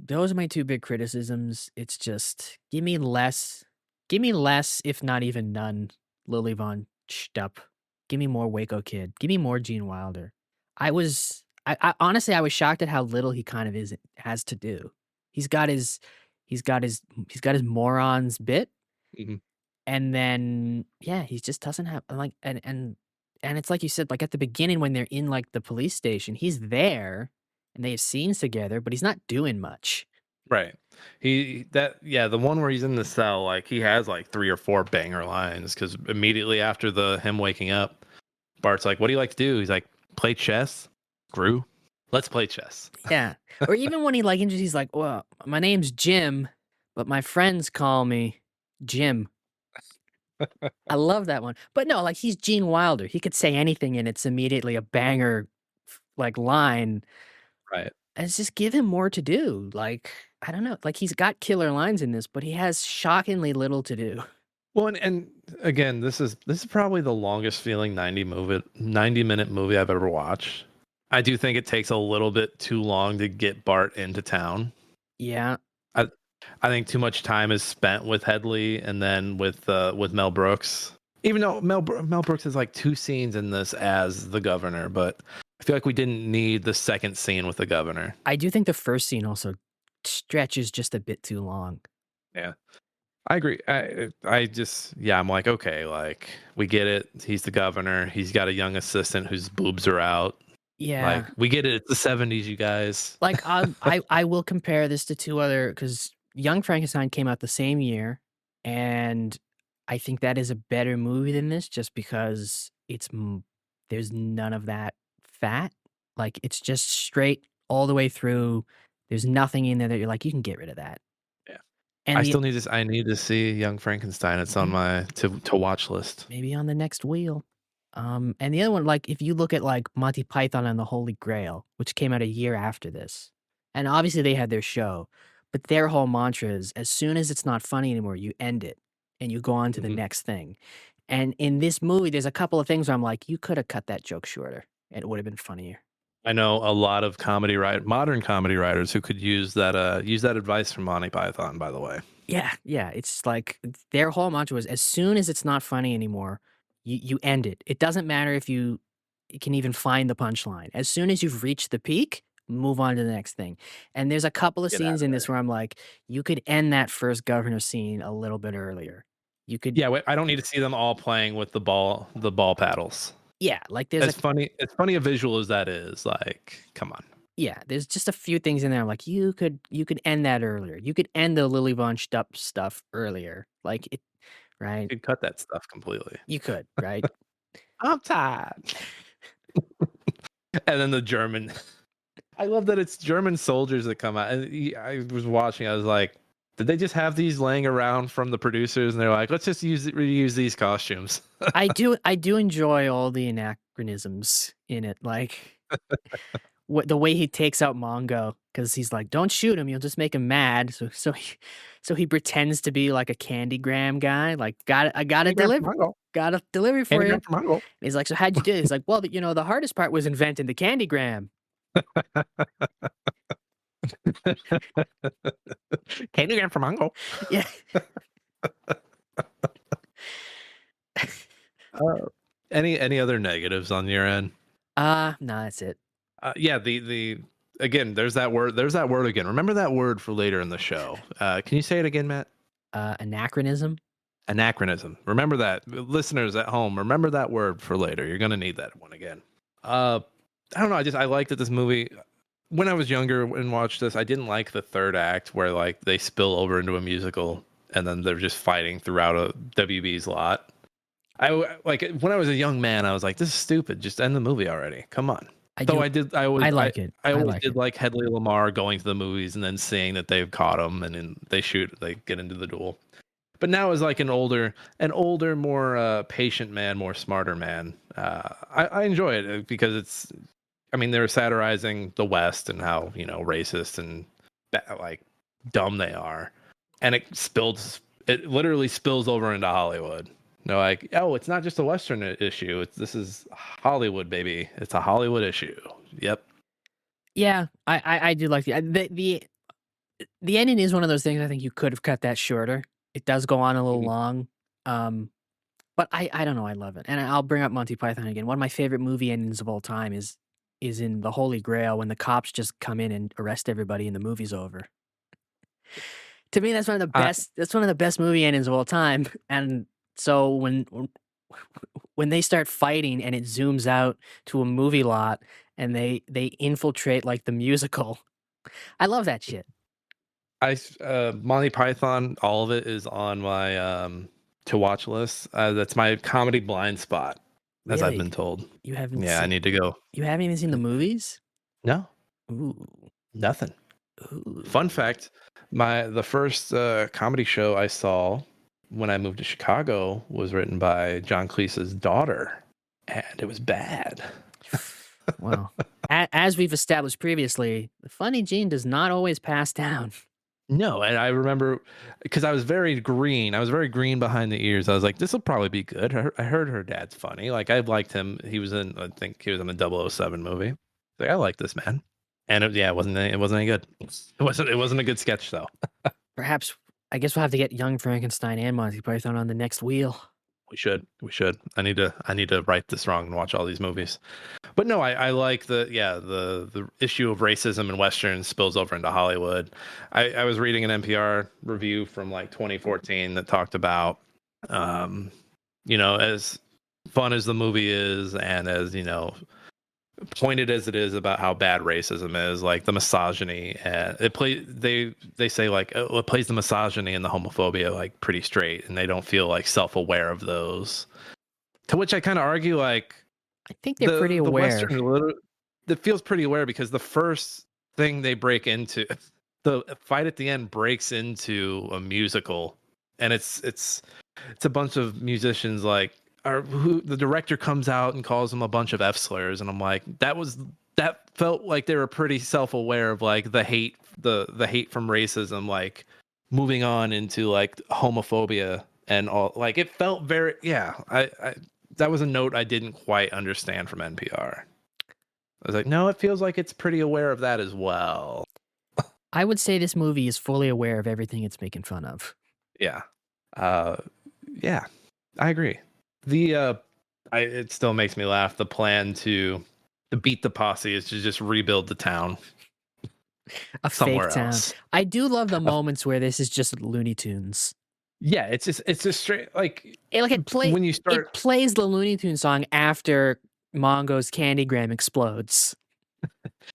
big criticisms. It's just give me less, if not even none, Lily Von Stupp. Give me more Waco Kid. Give me more Gene Wilder. I honestly I was shocked at how little he kind of has to do. He's got his morons bit, Mhm. and then yeah, he just doesn't have like and it's like you said, like at the beginning when they're in like the police station, he's there and they have scenes together, but he's not doing much. Right. The one where he's in the cell, like he has like 3 or 4 banger lines because immediately after him waking up, Bart's like, "What do you like to do?" He's like, "Play chess." Screw. Let's play chess. Yeah. Or even when he like he's like, well, my name's Jim, but my friends call me Jim. I love that one. But no, like he's Gene Wilder. He could say anything and it's immediately a banger like line. Right. And it's just give him more to do. Like, I don't know. Like he's got killer lines in this, but he has shockingly little to do. Well, and again, this is probably the longest feeling 90-minute movie I've ever watched. I do think it takes a little bit too long to get Bart into town. Yeah. I think too much time is spent with Headley and then with Mel Brooks. Even though Mel Brooks has like 2 scenes in this as the governor, but I feel like we didn't need the second scene with the governor. I do think the first scene also stretches just a bit too long. Yeah. I agree. I just yeah, I'm like, okay, like we get it. He's the governor. He's got a young assistant whose boobs are out. Yeah. Like we get it. It's the '70s, you guys. Like, I will compare this to 2 other, because Young Frankenstein came out the same year, and I think that is a better movie than this just because there's none of that fat. Like, it's just straight all the way through. There's nothing in there that you're like, "You can get rid of that." Yeah. And I the still need this. I need to see Young Frankenstein. It's on Mhm. my to watch list. Maybe on the next wheel. And the other one, like, if you look at, like, Monty Python and the Holy Grail, which came out a year after this, and obviously they had their show, but their whole mantra is, as soon as it's not funny anymore, you end it, and you go on to the Mhm. next thing. And in this movie, there's a couple of things where I'm like, "You coulda cut that joke shorter, and it would've been funnier." I know a lot of modern comedy writers who could use that advice from Monty Python. By the way, Yeah, yeah, it's like their whole mantra was, as soon as it's not funny anymore, you end it. It doesn't matter if you can even find the punchline. As soon as you've reached the peak, move on to the next thing. And there's a couple of get out scenes of in there. this where I'm like, you could end that first governor scene a little bit earlier. You could, Yeah, I don't need to see them all playing with the ball paddles. yeah, like there's a, As funny a visual as that is, like, come on. yeah, there's just a few things in there. I'm like, you could end that earlier. You could end the Lily Von Stupp stuff earlier. Like it, right? You could cut that stuff completely. You could, right? I'm tired. And then the German. I love that it's German soldiers that come out. And I was watching. I was like, did they just have these laying around from the producers? And they're like, let's just reuse these costumes. I do enjoy all the anachronisms in it, like what the way he takes out Mongo, because he's like, "Don't shoot him, you'll just make him mad." So he pretends to be like a Candygram guy, like, I got a delivery for you." And he's like, "So how'd you do it?" He's like, "Well, the hardest part was inventing the Candygram." Candygram from Uncle. Yeah. Any other negatives on your end? No, that's it. Yeah, the again, there's that word. There's that word again. Remember that word for later in the show. Can you say it again, Matt? Anachronism? Anachronism. Remember that, listeners at home. Remember that word for later. You're gonna need that one again. I don't know. I like that this movie. When I was younger and watched this, I didn't like the third act where like they spill over into a musical and then they're just fighting throughout a WB's lot. Like when I was a young man, I was like, "This is stupid. Just end the movie already. Come on." I Though do I did, I always, I like it. I I always like did it. like Hedley Lamar going to the movies and then seeing that they've caught him and then they get into the duel. But now as like an older, more patient man, more smarter man, I enjoy it because it's. I mean, they're satirizing the West and how racist and like dumb they are, and it literally spills over into Hollywood. Like, oh, it's not just a Western issue. This is Hollywood, baby. It's a Hollywood issue. Yep. Yeah, I do like the ending is one of those things I think you could have cut that shorter. It does go on a little Mhm. long, but I don't know, I love it, and I'll bring up Monty Python again. One of my favorite movie endings of all time is in The Holy Grail when the cops just come in and arrest everybody and the movie's over. To me, I, that's one of the best movie endings of all time, and so when they start fighting and it zooms out to a movie lot and they infiltrate, like, the musical, I love that shit. Monty Python, all of it is on my to watch list. That's my comedy blind spot, as I've Really? been told. You haven't Yeah, I seen need to go. you haven't even seen the movies? No, Ooh, nothing. ooh. Fun fact: the first comedy show I saw when I moved to Chicago was written by John Cleese's daughter, and it was bad. Well, as we've established previously, the funny gene does not always pass down. No, and I remember because I was very green. I was very green behind the ears. I was like, "This will probably be good." I heard her dad's funny. Like I liked him. I think he was in the 007 movie. Like I like this man, and it wasn't any good. It wasn't a good sketch though. Perhaps, I guess we'll have to get Young Frankenstein and Monty Python on the next wheel. We should. I need to right this wrong and watch all these movies. But no, I like the issue of racism in westerns spills over into Hollywood. I was reading an NPR review from like 2014 that talked about, as fun as the movie is, and as pointed as it is about how bad racism is, like the misogyny, and they say like it plays the misogyny and the homophobia like pretty straight, and they don't feel like self-aware of those. To which I kind of argue, like, I think they're pretty the aware. Western, it feels pretty aware, because the first thing they break into, the fight at the end breaks into a musical, and it's a bunch of musicians like. Who the director comes out and calls them a bunch of F slurs, and I'm like, that felt like they were pretty self-aware of like the hate from racism, like moving on into like homophobia and all. Like it felt very, I that was a note I didn't quite understand from NPR. I was like, no, it feels like it's pretty aware of that as well. I would say this movie is fully aware of everything it's making fun of. Yeah, I agree. It still makes me laugh. The plan to beat the posse is to just rebuild the town A somewhere fake town. else. I do love the moments where this is just Looney Tunes. Yeah, it's just straight like It when you start. It plays the Looney Tunes song after Mongo's Candygram explodes.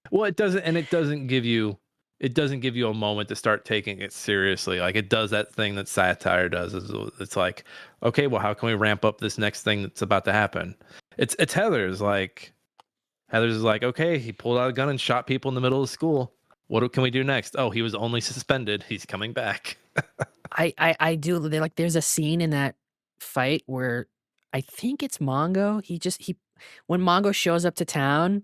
Well, it doesn't give you a moment to start taking it seriously. Like it does that thing that satire does. It's like, okay, well, how can we ramp up this next thing that's about to happen? It's Heather's like, okay, he pulled out a gun and shot people in the middle of school. What can we do next? Oh, he was only suspended. He's coming back. I do like there's a scene in that fight where I think it's Mongo. When Mongo shows up to town,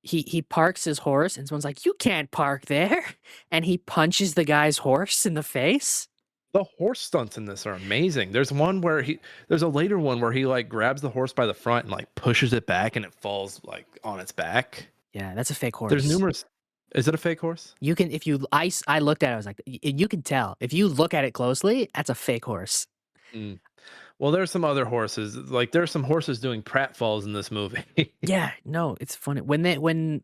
he parks his horse and someone's like, "You can't park there," and he punches the guy's horse in the face. The horse stunts in this are amazing. There's a later one where he like grabs the horse by the front and like pushes it back and it falls like on its back. Yeah, that's a fake horse. There's numerous. Is it a fake horse? You can I looked at it. I was like, you can tell if you look at it closely. That's a fake horse. Mm. Well, there's some other horses. Like there's some horses doing pratfalls in this movie. Yeah, no, it's funny when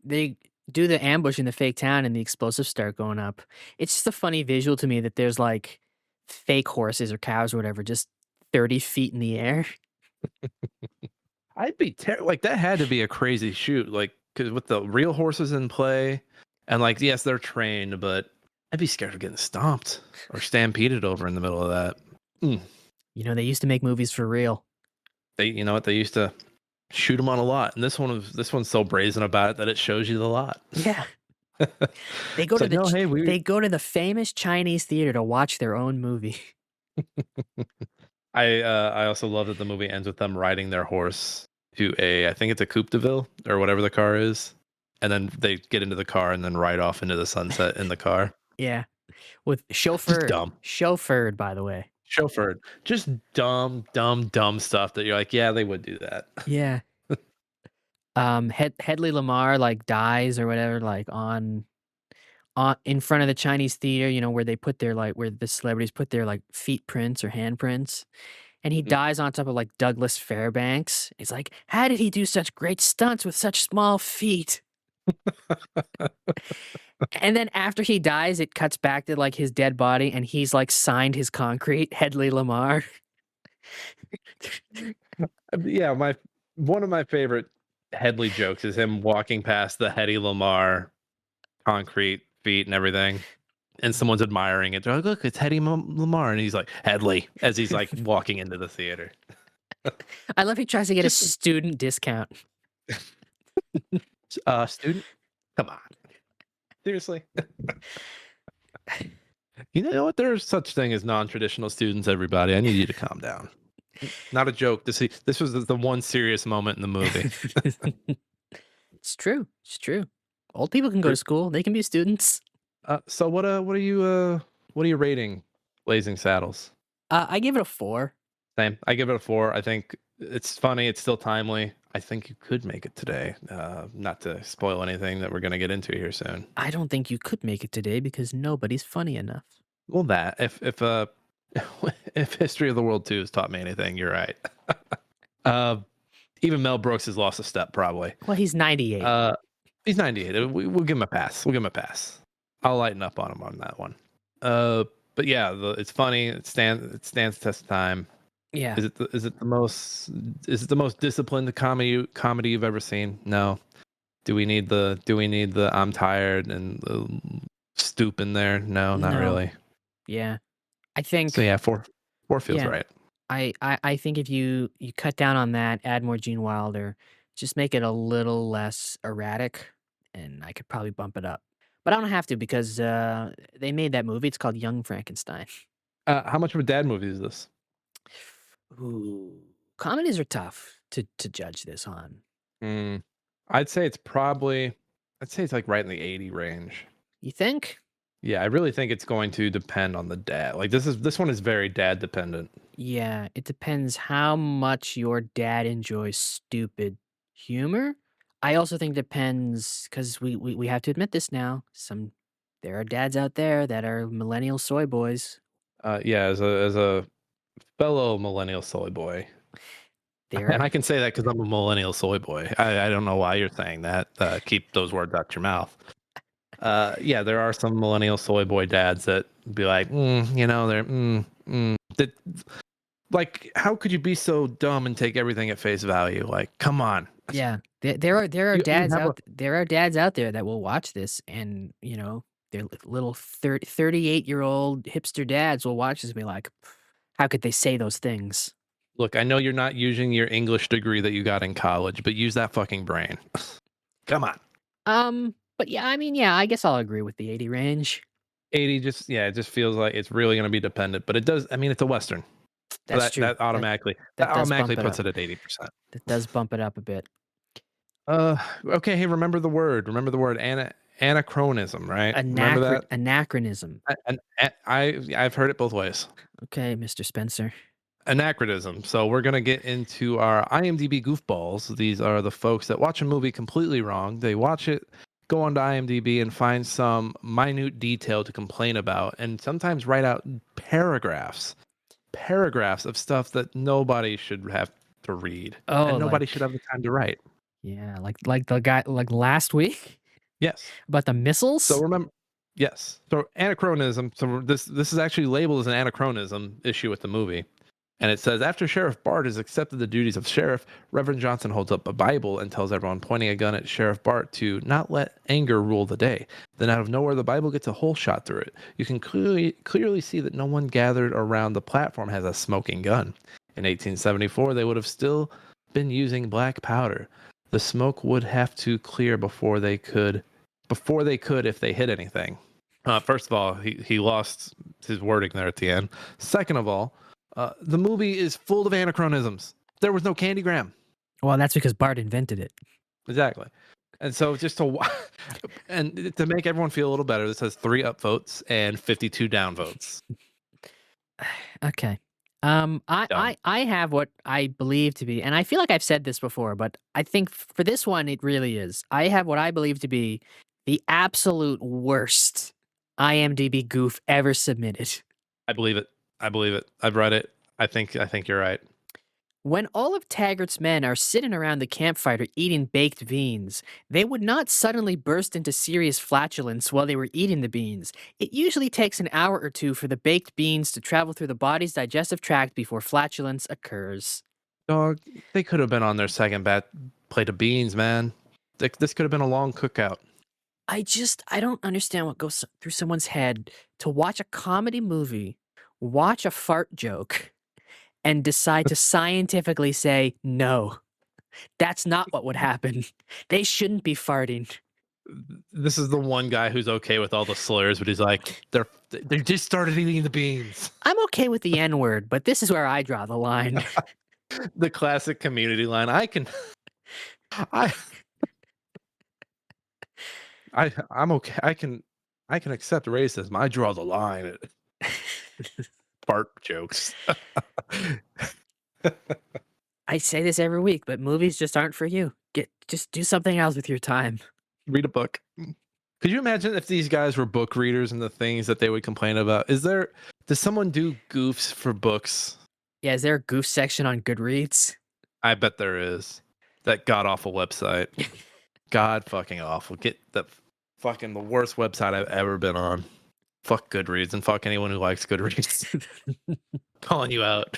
they do the ambush in the fake town and the explosives start going up. It's just a funny visual to me that there's like fake horses or cows or whatever just 30 feet in the air. I'd be like that had to be a crazy shoot, like because with the real horses in play, and like yes, they're trained, but I'd be scared of getting stomped or stampeded over in the middle of that. You know, they used to make movies for real. They used to shoot them on a lot, and this one's so brazen about it that it shows you the lot. Yeah. They go It's to like, the no, hey, they go to the famous Chinese theater to watch their own movie. I also love that the movie ends with them riding their horse to I think it's a Coupe de Ville or whatever the car is, and then they get into the car and then ride off into the sunset in the car. Yeah. With chauffeured. dumb. Chauffeured, by the way. Chauffeured. Just dumb stuff that you're like, yeah, they would do that. Yeah. Hedley Lamar like dies or whatever, like on in front of the Chinese theater, you know, where they put their like where the celebrities put their like feet prints or hand prints. And he dies on top of like Douglas Fairbanks. He's like, how did he do such great stunts with such small feet? And then after he dies, it cuts back to like his dead body, and he's like signed his concrete, Hedley Lamar. Yeah, one of my favorite Headley jokes is him walking past the Hedy Lamar concrete feet and everything, and someone's admiring it. They're like, "Look, it's Hedy Lamar," and he's like, "Headley," as he's like walking into the theater. I love he tries to get a student discount. Student, come on, seriously. You know what? There's such thing as non-traditional students. Everybody, I need you to calm down. Not a joke. This was the one serious moment in the movie. It's true. It's true. Old people can go to school. They can be students. So what are you rating Blazing Saddles? I give it a 4. Same. I give it a 4. I think it's funny. It's still timely. I think you could make it today. Not to spoil anything that we're going to get into here soon. I don't think you could make it today because nobody's funny enough. Well, that if If History of the World 2 has taught me anything, you're right. Even Mel Brooks has lost a step, probably. Well, he's 98. He's 98. We'll give him a pass. We'll give him a pass. I'll lighten up on him on that one. But yeah, it's funny. It stands the test of time. Yeah. Is it the most disciplined comedy you've ever seen? No. Do we need the I'm tired and the stoop in there? No, not No. really. Yeah. I think So yeah, four feels Yeah. right. I think if you cut down on that, add more Gene Wilder, just make it a little less erratic, and I could probably bump it up. But I don't have to because they made that movie. It's called Young Frankenstein. How much of a dad movie is this? Ooh. Comedies are tough to judge this on. I'd say it's like right in the 80 range. You think? Yeah, I really think it's going to depend on the dad. Like this one is very dad dependent. Yeah, it depends how much your dad enjoys stupid humor. I also think depends because we have to admit this now. There are dads out there that are millennial soy boys. Yeah, as a fellow millennial soy boy, There and are I can say that because I'm a millennial soy boy. I don't know why you're saying that. Keep those words out your mouth. Yeah, there are some millennial soy boy dads that be like, that, like, how could you be so dumb and take everything at face value? Like, come on. yeah. There are You dads have out there that will watch this and their little 38-year-old hipster dads will watch this and be like, how could they say those things? Look, I know you're not using your English degree that you got in college, but use that fucking brain. Come on. But yeah, I mean, yeah, I guess I'll agree with the 80 range. 80 it just feels like it's really going to be dependent, but it does. I mean, it's a Western. So That's true. That automatically that does bump it puts up. it at 80%. That does bump it up a bit. Okay. Hey, remember the word anachronism, right? Remember that? Anachronism. I've heard it both ways. Okay, Mr. Spencer. Anachronism. So we're gonna get into our IMDb goofballs. These are the folks that watch a movie completely wrong. They watch it, go onto IMDb, and find some minute detail to complain about, and sometimes write out paragraphs of stuff that nobody should have to read, and nobody should have the time to write. Yeah, like the guy like last week Yes. about the missiles. So remember, yes. So anachronism. So this is actually labeled as an anachronism issue with the movie. And it says, after Sheriff Bart has accepted the duties of sheriff, Reverend Johnson holds up a Bible and tells everyone, pointing a gun at Sheriff Bart, to not let anger rule the day. Then out of nowhere, the Bible gets a hole shot through it. You can clearly see that no one gathered around the platform has a smoking gun. In 1874, they would have still been using black powder. The smoke would have to clear before they could if they hit anything. First of all, he lost his wording there at the end. Second of all, the movie is full of anachronisms. There was no Candygram. Well, that's because Bart invented it. Exactly. And so just to make everyone feel a little better, this has 3 upvotes and 52 downvotes. Okay. I have what I believe to be, and I feel like I've said this before, but I think for this one, it really is. I have what I believe to be the absolute worst IMDb goof ever submitted. I believe it. I've read it. I think you're right. When all of Taggart's men are sitting around the campfire eating baked beans, they would not suddenly burst into serious flatulence while they were eating the beans. It usually takes an hour or two for the baked beans to travel through the body's digestive tract before flatulence occurs. Dog, they could have been on their second plate of beans, man. This could have been a long cookout. I don't understand what goes through someone's head to watch a comedy movie, watch a fart joke, and decide to scientifically say, no, that's not what would happen. They shouldn't be farting. This is the one guy who's okay with all the slurs, but he's like, they just started eating the beans. I'm okay with the N-word, but this is where I draw the line. The classic Community line. I'm okay. I can accept racism. I draw the line at fart jokes. I say this every week, but movies just aren't for you. Just do something else with your time. Read a book. Could you imagine if these guys were book readers and the things that they would complain about? Does someone do goofs for books? Yeah, is there a goof section on Goodreads? I bet there is. That god awful website. God fucking awful. Get the worst website I've ever been on. Fuck Goodreads and fuck anyone who likes Goodreads. Calling you out.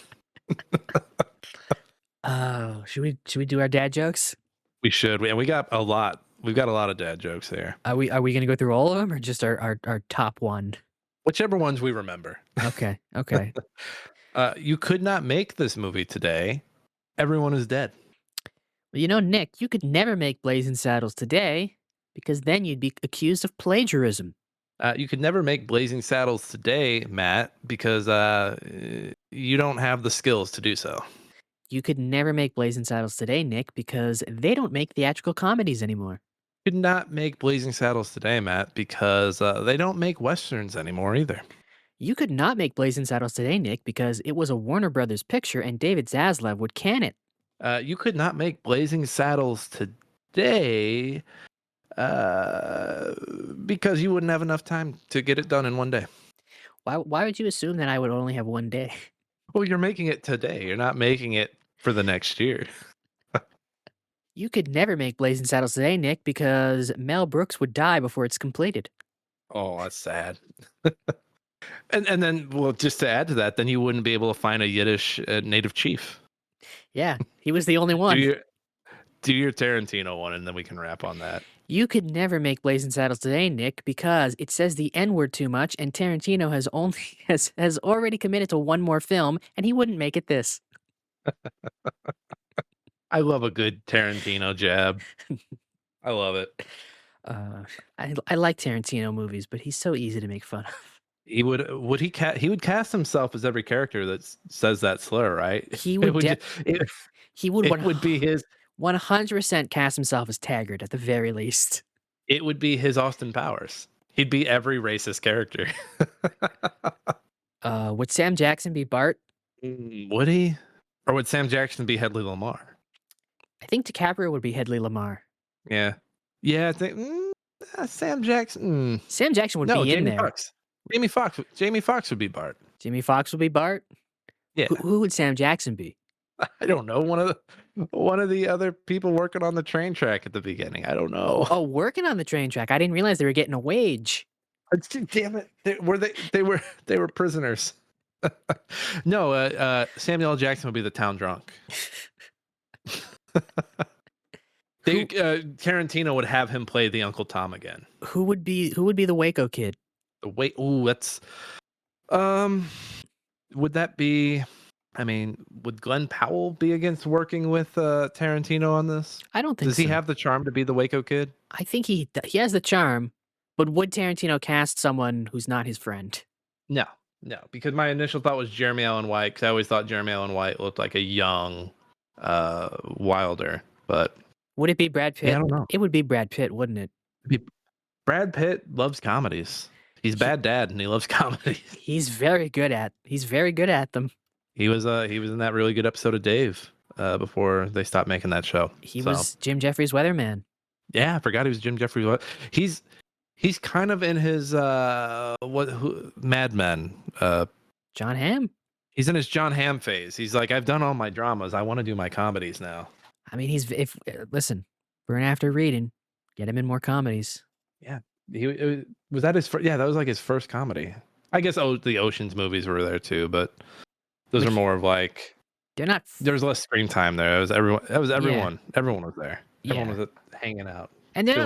Oh, should we do our dad jokes? We should. And we got a lot. We've got a lot of dad jokes here. Are we gonna go through all of them or just our top one? Whichever ones we remember. Okay. Okay. You could not make this movie today. Everyone is dead. Well, you know, Nick, you could never make Blazing Saddles today because then you'd be accused of plagiarism. You could never make Blazing Saddles today, Matt, because you don't have the skills to do so. You could never make Blazing Saddles today, Nick, because they don't make theatrical comedies anymore. You could not make Blazing Saddles today, Matt, because they don't make westerns anymore either. You could not make Blazing Saddles today, Nick, because it was a Warner Brothers picture and David Zaslav would can it. You could not make Blazing Saddles today because you wouldn't have enough time to get it done in one day. Why would you assume that I would only have one day? Well, you're making it today. You're not making it for the next year. You could never make Blazing Saddles today, Nick, because Mel Brooks would die before it's completed. Oh, that's sad. and then, well, just to add to that, then you wouldn't be able to find a Yiddish native chief. Yeah, he was the only one. Do your Tarantino one, and then we can wrap on that. You could never make Blazing Saddles today, Nick, because it says the N-word too much, and Tarantino has already committed to one more film, and he wouldn't make it this. I love a good Tarantino jab. I love it. I like Tarantino movies, but he's so easy to make fun of. He would cast himself as every character that says that slur, right? He would. He would. It would be his 100% cast himself as Taggart at the very least. It would be his Austin Powers. He'd be every racist character. Would Sam Jackson be Bart? Would he? Or would Sam Jackson be Hedley Lamar? I think DiCaprio would be Hedley Lamar. Yeah. Yeah, I think Sam Jackson. Sam Jackson would be in there. Fox. Jamie Foxx would be Bart. Jamie Foxx would be Bart? Yeah. Who would Sam Jackson be? I don't know. One of the other people working on the train track at the beginning. I don't know. Oh, working on the train track. I didn't realize they were getting a wage. Damn it! They were prisoners. No, Samuel L. Jackson would be the town drunk. Tarantino would have him play the Uncle Tom again. Who would be the Waco kid? That's would that be? I mean, would Glenn Powell be against working with Tarantino on this? I don't think so. Does he have the charm to be the Waco kid? I think he has the charm, but would Tarantino cast someone who's not his friend? No, because my initial thought was Jeremy Allen White, because I always thought Jeremy Allen White looked like a young Wilder, but... Would it be Brad Pitt? Yeah, I don't know. It would be Brad Pitt, wouldn't it? Brad Pitt loves comedies. He's bad dad, and he loves comedies. He's very good at them. He was in that really good episode of Dave before they stopped making that show. He was Jim Jeffries' weatherman. Yeah, I forgot he was Jim Jeffries. He's kind of in his Mad Men. John Hamm. He's in his John Hamm phase. He's like, I've done all my dramas. I want to do my comedies now. I mean, listen, Burn After Reading, get him in more comedies. Yeah, was that his first? Yeah, that was like his first comedy. I guess the Ocean's movies were there too, but those are more of like they're not. There was less screen time there. It was everyone. Yeah. Everyone was there. Yeah. Everyone was hanging out. And they're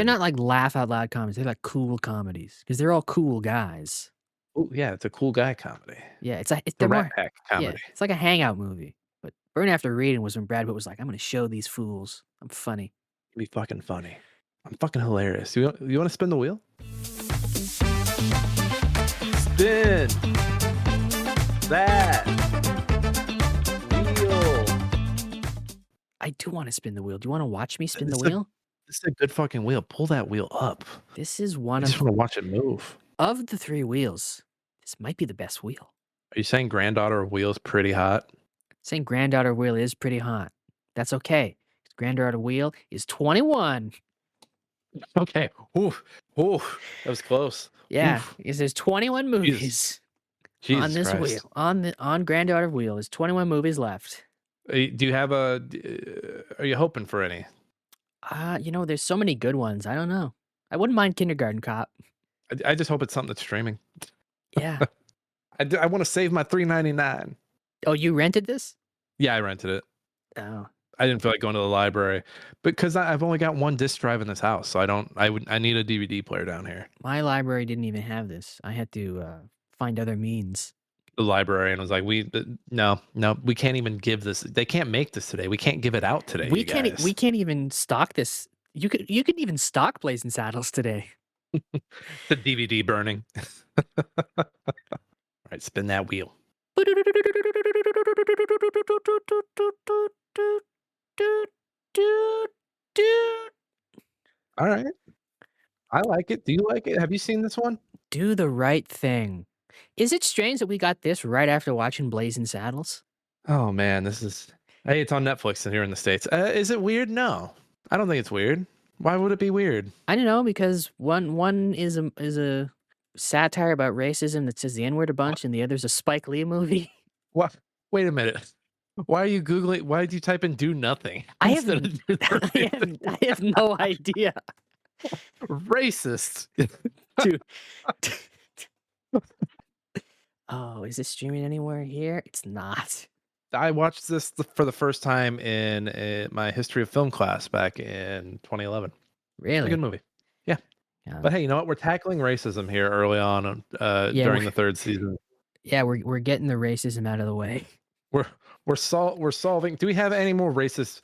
not like laugh out loud comedies. They're like cool comedies because they're all cool guys. Oh yeah, it's a cool guy comedy. Yeah, it's the Rat Pack comedy. Yeah, it's like a hangout movie. But Burn After Reading was when Brad Pitt was like, "I'm going to show these fools I'm funny." Be fucking funny. I'm fucking hilarious. You want to spin the wheel? Spin that wheel. I do want to spin the wheel. Do you want to watch me spin the wheel? This is a good fucking wheel. Pull that wheel up. This is I just want to watch it move. Of the three wheels, this might be the best wheel. Are you saying Granddaughter of Wheel's pretty hot? Saying Granddaughter Wheel is pretty hot. That's okay. Granddaughter Wheel is 21. Okay. Ooh. Oh, that was close. Yeah, Oof. because there's 21 movies on Jesus this Christ. wheel. On Granddaughter Wheel, there's 21 movies left. Do you have a? Are you hoping for any? There's so many good ones. I don't know. I wouldn't mind Kindergarten Cop. I just hope it's something that's streaming. Yeah. I want to save my $3.99. Oh, you rented this? Yeah, I rented it. Oh. I didn't feel like going to the library because I've only got one disc drive in this house, so I need a DVD player down here. My library didn't even have this. I had to find other means. The librarian was like, no, we can't even give this. They can't make this today. We can't give it out today. We you can't guys." we can't even stock this. You could even stock Blazing Saddles today. The DVD burning. All right, spin that wheel. All right. I like it. Do you like it? Have you seen this one? Do the Right Thing. Is it strange that we got this right after watching Blazing Saddles? Oh man, this is. Hey, it's on Netflix here in the States. Is it weird? No, I don't think it's weird. Why would it be weird? I don't know, because one is a satire about racism that says the N-word a bunch, and the other's a Spike Lee movie. What? Wait a minute. Why are you Googling? Why did you type in "do nothing"? I have, instead of "do the right thing"? I have no idea. Racist. Dude. Oh, is this streaming anywhere here? It's not. I watched this for the first time in my history of film class back in 2011. It's a Really? good movie. Yeah. Yeah. But hey, you know what? We're tackling racism here early on during the third season. Yeah, we're getting the racism out of the way. We're solving. Do we have any more racist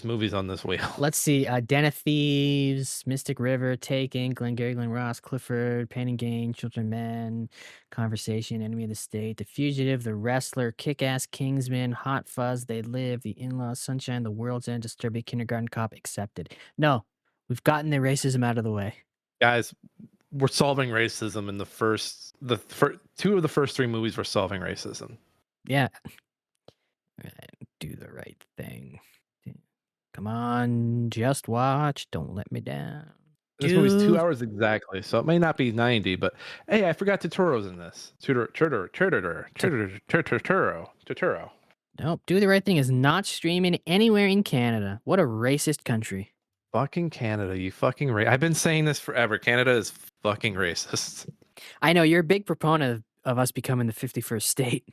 movies on this wheel? Let's see. Den of Thieves, Mystic River, Taken, Glengarry Glen Ross, Clifford, Pain and Gain, Children of Men, Conversation, Enemy of the State, The Fugitive, The Wrestler, Kick-Ass, Kingsman, Hot Fuzz, They Live, The In-Laws, Sunshine, The World's End, Disturbing Kindergarten Cop, Accepted. No, we've gotten the racism out of the way. Guys, we're solving racism in the first two of the first three movies. We're solving racism. Yeah. Do the right thing. Come on, just watch. Don't let me down. This movie's 2 hours exactly, so it may not be 90, but hey, I forgot Totoro's in this. Totoro. Nope. Do the Right Thing is not streaming anywhere in Canada. What a racist country. Fucking Canada, you fucking I've been saying this forever. Canada is fucking racist. I know you're a big proponent of us becoming the 51st state.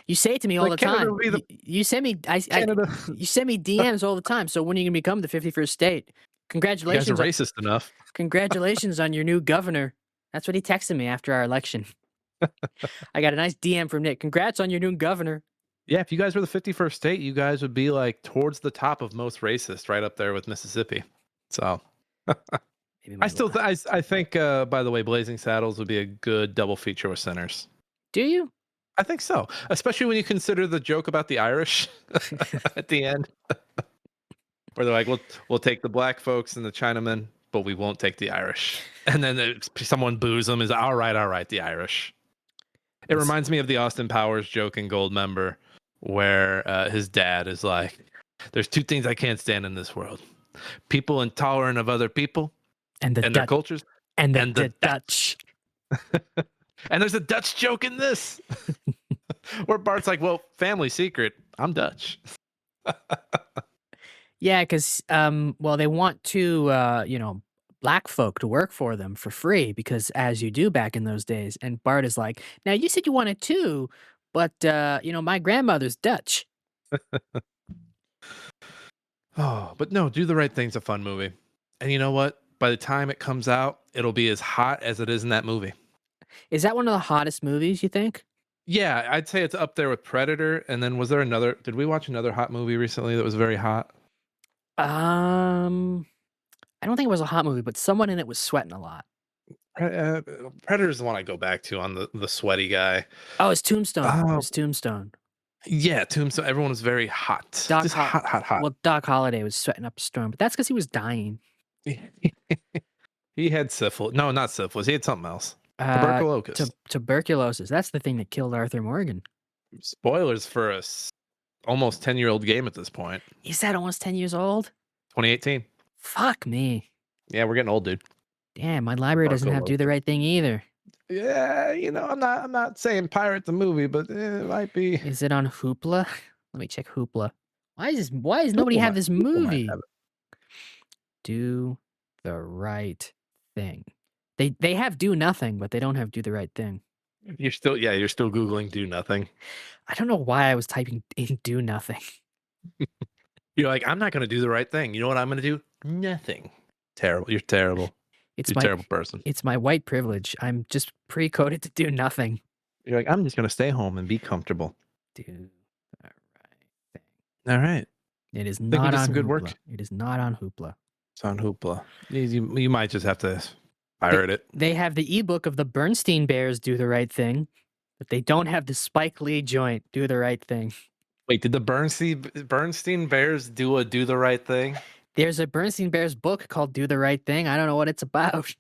You say it to me all Like, the Canada time. would be the- You send me Canada. you send me DMs all the time. So when are you gonna become the 51st state? You guys Congratulations. are racist enough. Congratulations on your new governor. That's what he texted me after our election. I got a nice DM from Nick. Congrats on your new governor. Yeah, if you guys were the 51st state, you guys would be like towards the top of most racist, right up there with Mississippi. So Maybe my I think by the way, Blazing Saddles would be a good double feature with Sinners. Do you? I think so, especially when you consider the joke about the Irish at the end, where they're like, "We'll take the black folks and the Chinamen, but we won't take the Irish." And then someone boos them. Is all right, the Irish. It reminds me of the Austin Powers joke in Goldmember, where his dad is like, "There's two things I can't stand in this world: people intolerant of other people And the and their cultures, and and the the Dutch. And there's a Dutch joke in this, where Bart's like, "Well, family secret, I'm Dutch." Yeah, because they want to black folk to work for them for free, because as you do back in those days. And Bart is like, now you said you wanted to, but my grandmother's Dutch. Oh, but no, Do the Right Thing's a fun movie. And you know what? By the time it comes out, it'll be as hot as it is in that movie. Is that one of the hottest movies, you think? Yeah, I'd say it's up there with Predator. And then was there another? Did we watch another hot movie recently that was very hot? I don't think it was a hot movie, but someone in it was sweating a lot. Predator's the one I go back to on the sweaty guy. Oh, it's Tombstone. Oh. It's Tombstone. Yeah, Tombstone. Everyone was very hot. Doc Just Ho- hot. Well, Doc Holliday was sweating up a storm, but that's because he was dying. He had syphilis. No, not syphilis. He had something else. Tuberculosis. Tuberculosis. That's the thing that killed Arthur Morgan. Spoilers for a almost 10-year-old game at this point. Is that almost 10 years old? 2018. Fuck me. Yeah, we're getting old, dude. Damn, my library doesn't have Do the Right Thing either. Yeah, I'm not saying pirate the movie, but it might be. Is it on Hoopla? Let me check Hoopla. Why does nobody have this People might movie? have it. Do the Right Thing. They have Do Nothing, but they don't have Do the Right Thing. You're still Googling Do Nothing. I don't know why I was typing in Do Nothing. You're like, I'm not going to do the right thing. You know what I'm going to do? Nothing. Terrible. You're terrible. It's You're a my terrible person. it's my white privilege. I'm just pre-coded to do nothing. You're like, I'm just going to stay home and be comfortable. Do the right thing. All right. It is we not did on some good Hoopla. work? It is not on Hoopla. It's on Hoopla. You might just have to pirate it. They have the ebook of the Bernstein Bears Do the Right Thing, but they don't have the Spike Lee joint Do the Right Thing. Wait, did the Bernstein Bears do the right thing? There's a Bernstein Bears book called Do the Right Thing. I don't know what it's about.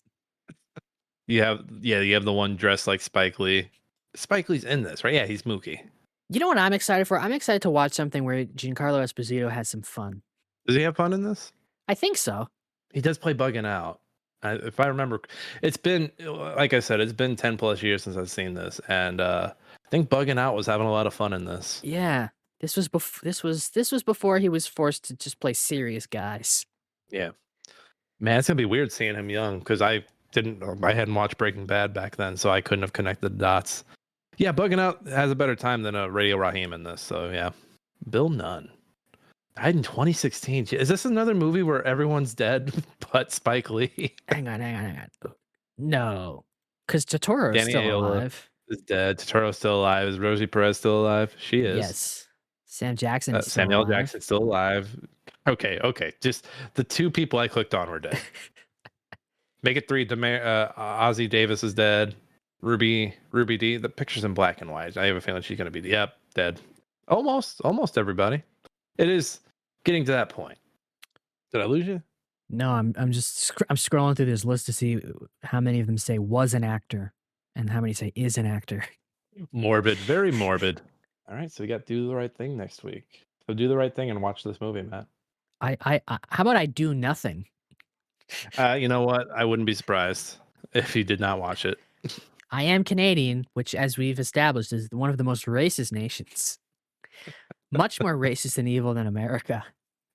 You have the one dressed like Spike Lee. Spike Lee's in this, right? Yeah, he's Mookie. You know what I'm excited for? I'm excited to watch something where Giancarlo Esposito has some fun. Does he have fun in this? I think so. He does play Bugging Out. If I remember, it's been, like I said, it's been 10 plus years since I've seen this, and I think Bugging Out was having a lot of fun in this. Yeah. This was before he was forced to just play serious guys. Yeah, man, it's gonna be weird seeing him young because I hadn't watched Breaking Bad back then, so I couldn't have connected the dots. Yeah, Bugging Out has a better time than Radio Raheem in this. So yeah, Bill Nunn died in 2016. Is this another movie where everyone's dead but Spike Lee? Hang on. No, because Totoro is Danny still Aiello alive. Is dead. Totoro's still alive. Is Rosie Perez still alive? She is. Yes. Sam Jackson is still Samuel alive. Jackson's still alive. Okay. Just the two people I clicked on were dead. Make it 3. Ozzie Davis is dead. Ruby D. The picture's in black and white. I have a feeling she's going to be dead. Almost everybody. It is getting to that point. Did I lose you? No, I'm scrolling through this list to see how many of them say was an actor and how many say is an actor. Morbid, very morbid. All right, so we got Do the Right Thing next week. So do the right thing and watch this movie, Matt. I how about I do nothing? You know what? I wouldn't be surprised if you did not watch it. I am Canadian, which, as we've established, is one of the most racist nations. Much more racist and evil than America.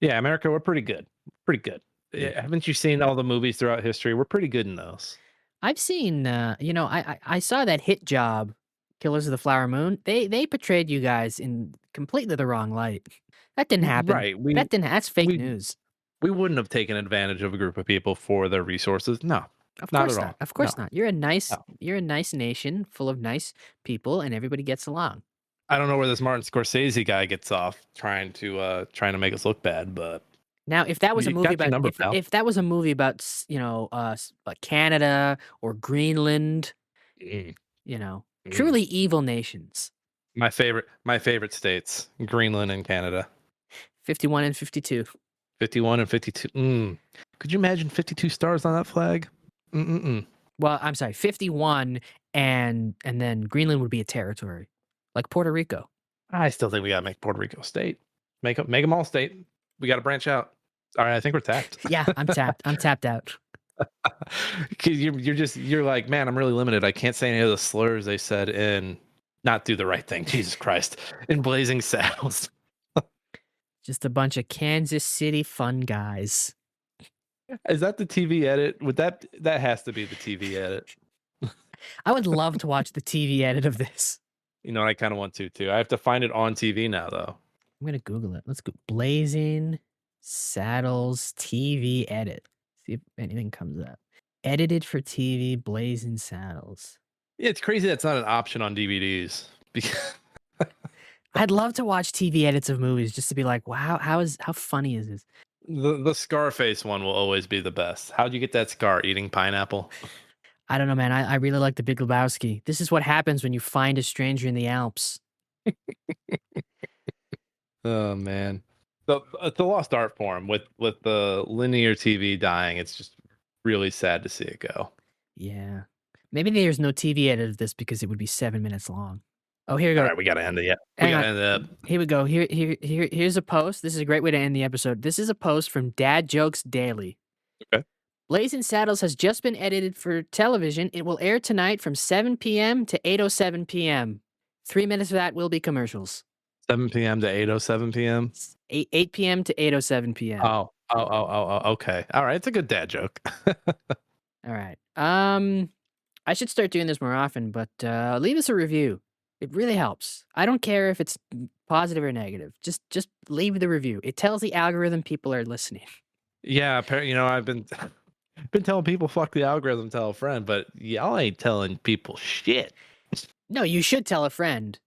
Yeah, America, we're pretty good. Pretty good. Yeah, haven't you seen all the movies throughout history? We're pretty good in those. I've seen, I saw that hit job, Killers of the Flower Moon. They portrayed you guys in completely the wrong light. That didn't happen. Right. That's fake we- news. We wouldn't have taken advantage of a group of people for their resources. No. Of Not course at not. all. Of course No. not. You're a nice No. nation full of nice people, and everybody gets along. I don't know where this Martin Scorsese guy gets off trying to make us look bad, but Now, if that was a You movie got your about number, pal. if that was a movie about like Canada or Greenland, truly evil nations, my favorite states, Greenland and Canada. 51 and 52. 51 and 52. Could you imagine 52 stars on that flag? Well, I'm sorry, 51, and then Greenland would be a territory, like Puerto Rico. I still think we gotta make Puerto Rico state. Make them all state. We gotta branch out. All right, I think we're tapped. Yeah, I'm tapped. I'm tapped out. 'Cause you're like, man, I'm really limited. I can't say any of the slurs they said in not Do the Right Thing. Jesus Christ, in Blazing Saddles. Just a bunch of Kansas City fun guys. Is that the TV edit? Would that has to be the TV edit? I would love to watch the TV edit of this. You know, I kind of want to too. I have to find it on TV now, though. I'm gonna Google it. Let's go. Blazing Saddles TV edit. See if anything comes up. Edited for TV, Blazing Saddles. Yeah, it's crazy that's not an option on DVDs. Because I'd love to watch TV edits of movies just to be like, wow, how funny is this? the Scarface one will always be the best. How'd you get that scar? Eating pineapple? I don't know, man. I really like The Big Lebowski. This is what happens when you find a stranger in the Alps. Oh man, the lost art form with the linear TV dying. It's just really sad to see it go. Yeah. Maybe there's no TV edit of this because it would be 7 minutes long. Oh, here we go. All right, we gotta end it. Yeah, we Hang gotta on. end it. Here we go. Here's a post. This is a great way to end the episode. This is a post from Dad Jokes Daily. Okay. Blazing Saddles has just been edited for television. It will air tonight from 7 p.m. to 8:07 p.m. 3 minutes of that will be commercials. 7 p.m. to 8:07 p.m. 8 p.m. to 8:07 p.m. Okay. All right. It's a good dad joke. All right. I should start doing this more often, but leave us a review. It really helps. I don't care if it's positive or negative. Just leave the review. It tells the algorithm people are listening. Yeah. I've been telling people fuck the algorithm, tell a friend, but y'all ain't telling people shit. No, you should tell a friend.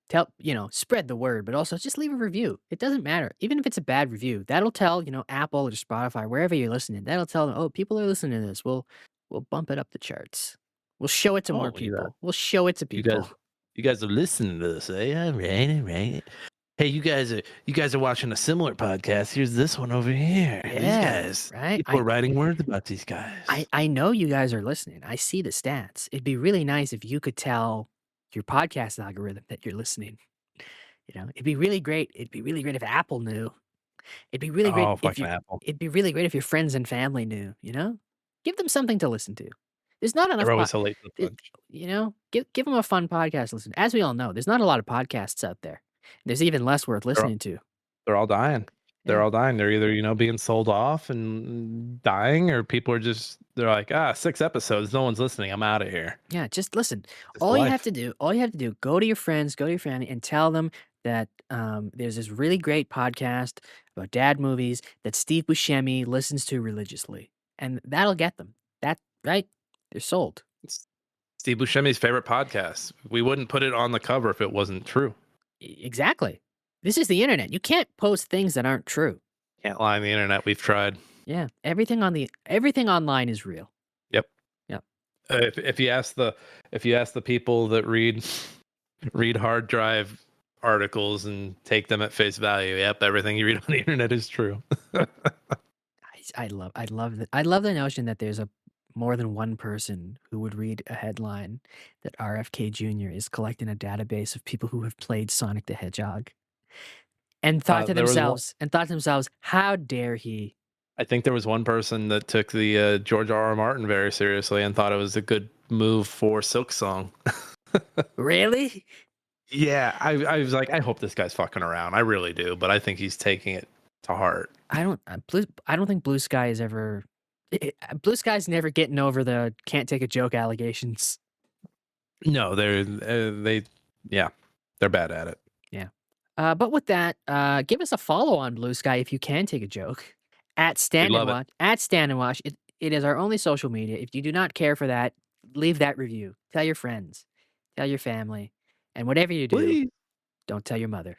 Spread the word, but also just leave a review. It doesn't matter. Even if it's a bad review, that'll tell, Apple or Spotify, wherever you're listening, that'll tell them, oh, people are listening to this. We'll bump it up the charts. We'll show it to more Oh, yeah. people. We'll show it to You people. guys are listening to this, eh? All right. Hey, you guys are watching a similar podcast. Here's this one over here. These Yeah, guys, right? people are writing words about these guys. I know you guys are listening. I see the stats. It'd be really nice if you could tell your podcast algorithm that you're listening. It'd be really great. It'd be really great if Apple knew. It'd be really great Oh, if fucking Apple. It'd be really great if your friends and family knew. Give them something to listen to. There's not enough. They're always so late to the it- punch. Give them a fun podcast to listen. As we all know, there's not a lot of podcasts out there. There's even less worth listening to. They're all dying. They're Yeah. all dying. They're either, being sold off and dying, or people are they're like, 6 episodes, no one's listening. I'm out of here. Yeah, just listen. It's All you life. have to do, go to your friends, go to your family, and tell them that there's this really great podcast about dad movies that Steve Buscemi listens to religiously, and that'll get them. Right? They're sold. It's Steve Buscemi's favorite podcast. We wouldn't put it on the cover if it wasn't true. Exactly. This is the internet. You can't post things that aren't true. Can't lie on the internet. We've tried. Yeah, everything online is real. Yep. Yep. If you ask the people that read hard drive articles and take them at face value, yep, everything you read on the internet is true. I love the notion that there's more than one person who would read a headline that RFK Jr. is collecting a database of people who have played Sonic the Hedgehog, and thought to there was themselves, how dare he? I think there was one person that took the George R.R. Martin very seriously and thought it was a good move for Silk Song. Really? Yeah, I was like, I hope this guy's fucking around. I really do, but I think he's taking it to heart. I don't think Blue Sky is ever. Blue Sky's never getting over the can't take a joke allegations. No, they're bad at it. But with that, give us a follow on Blue Sky if you can take a joke. At Stand love and it. Watch. At Stand and Watch. It is our only social media. If you do not care for that, leave that review. Tell your friends. Tell your family. And whatever you do, Please. don't tell your mother.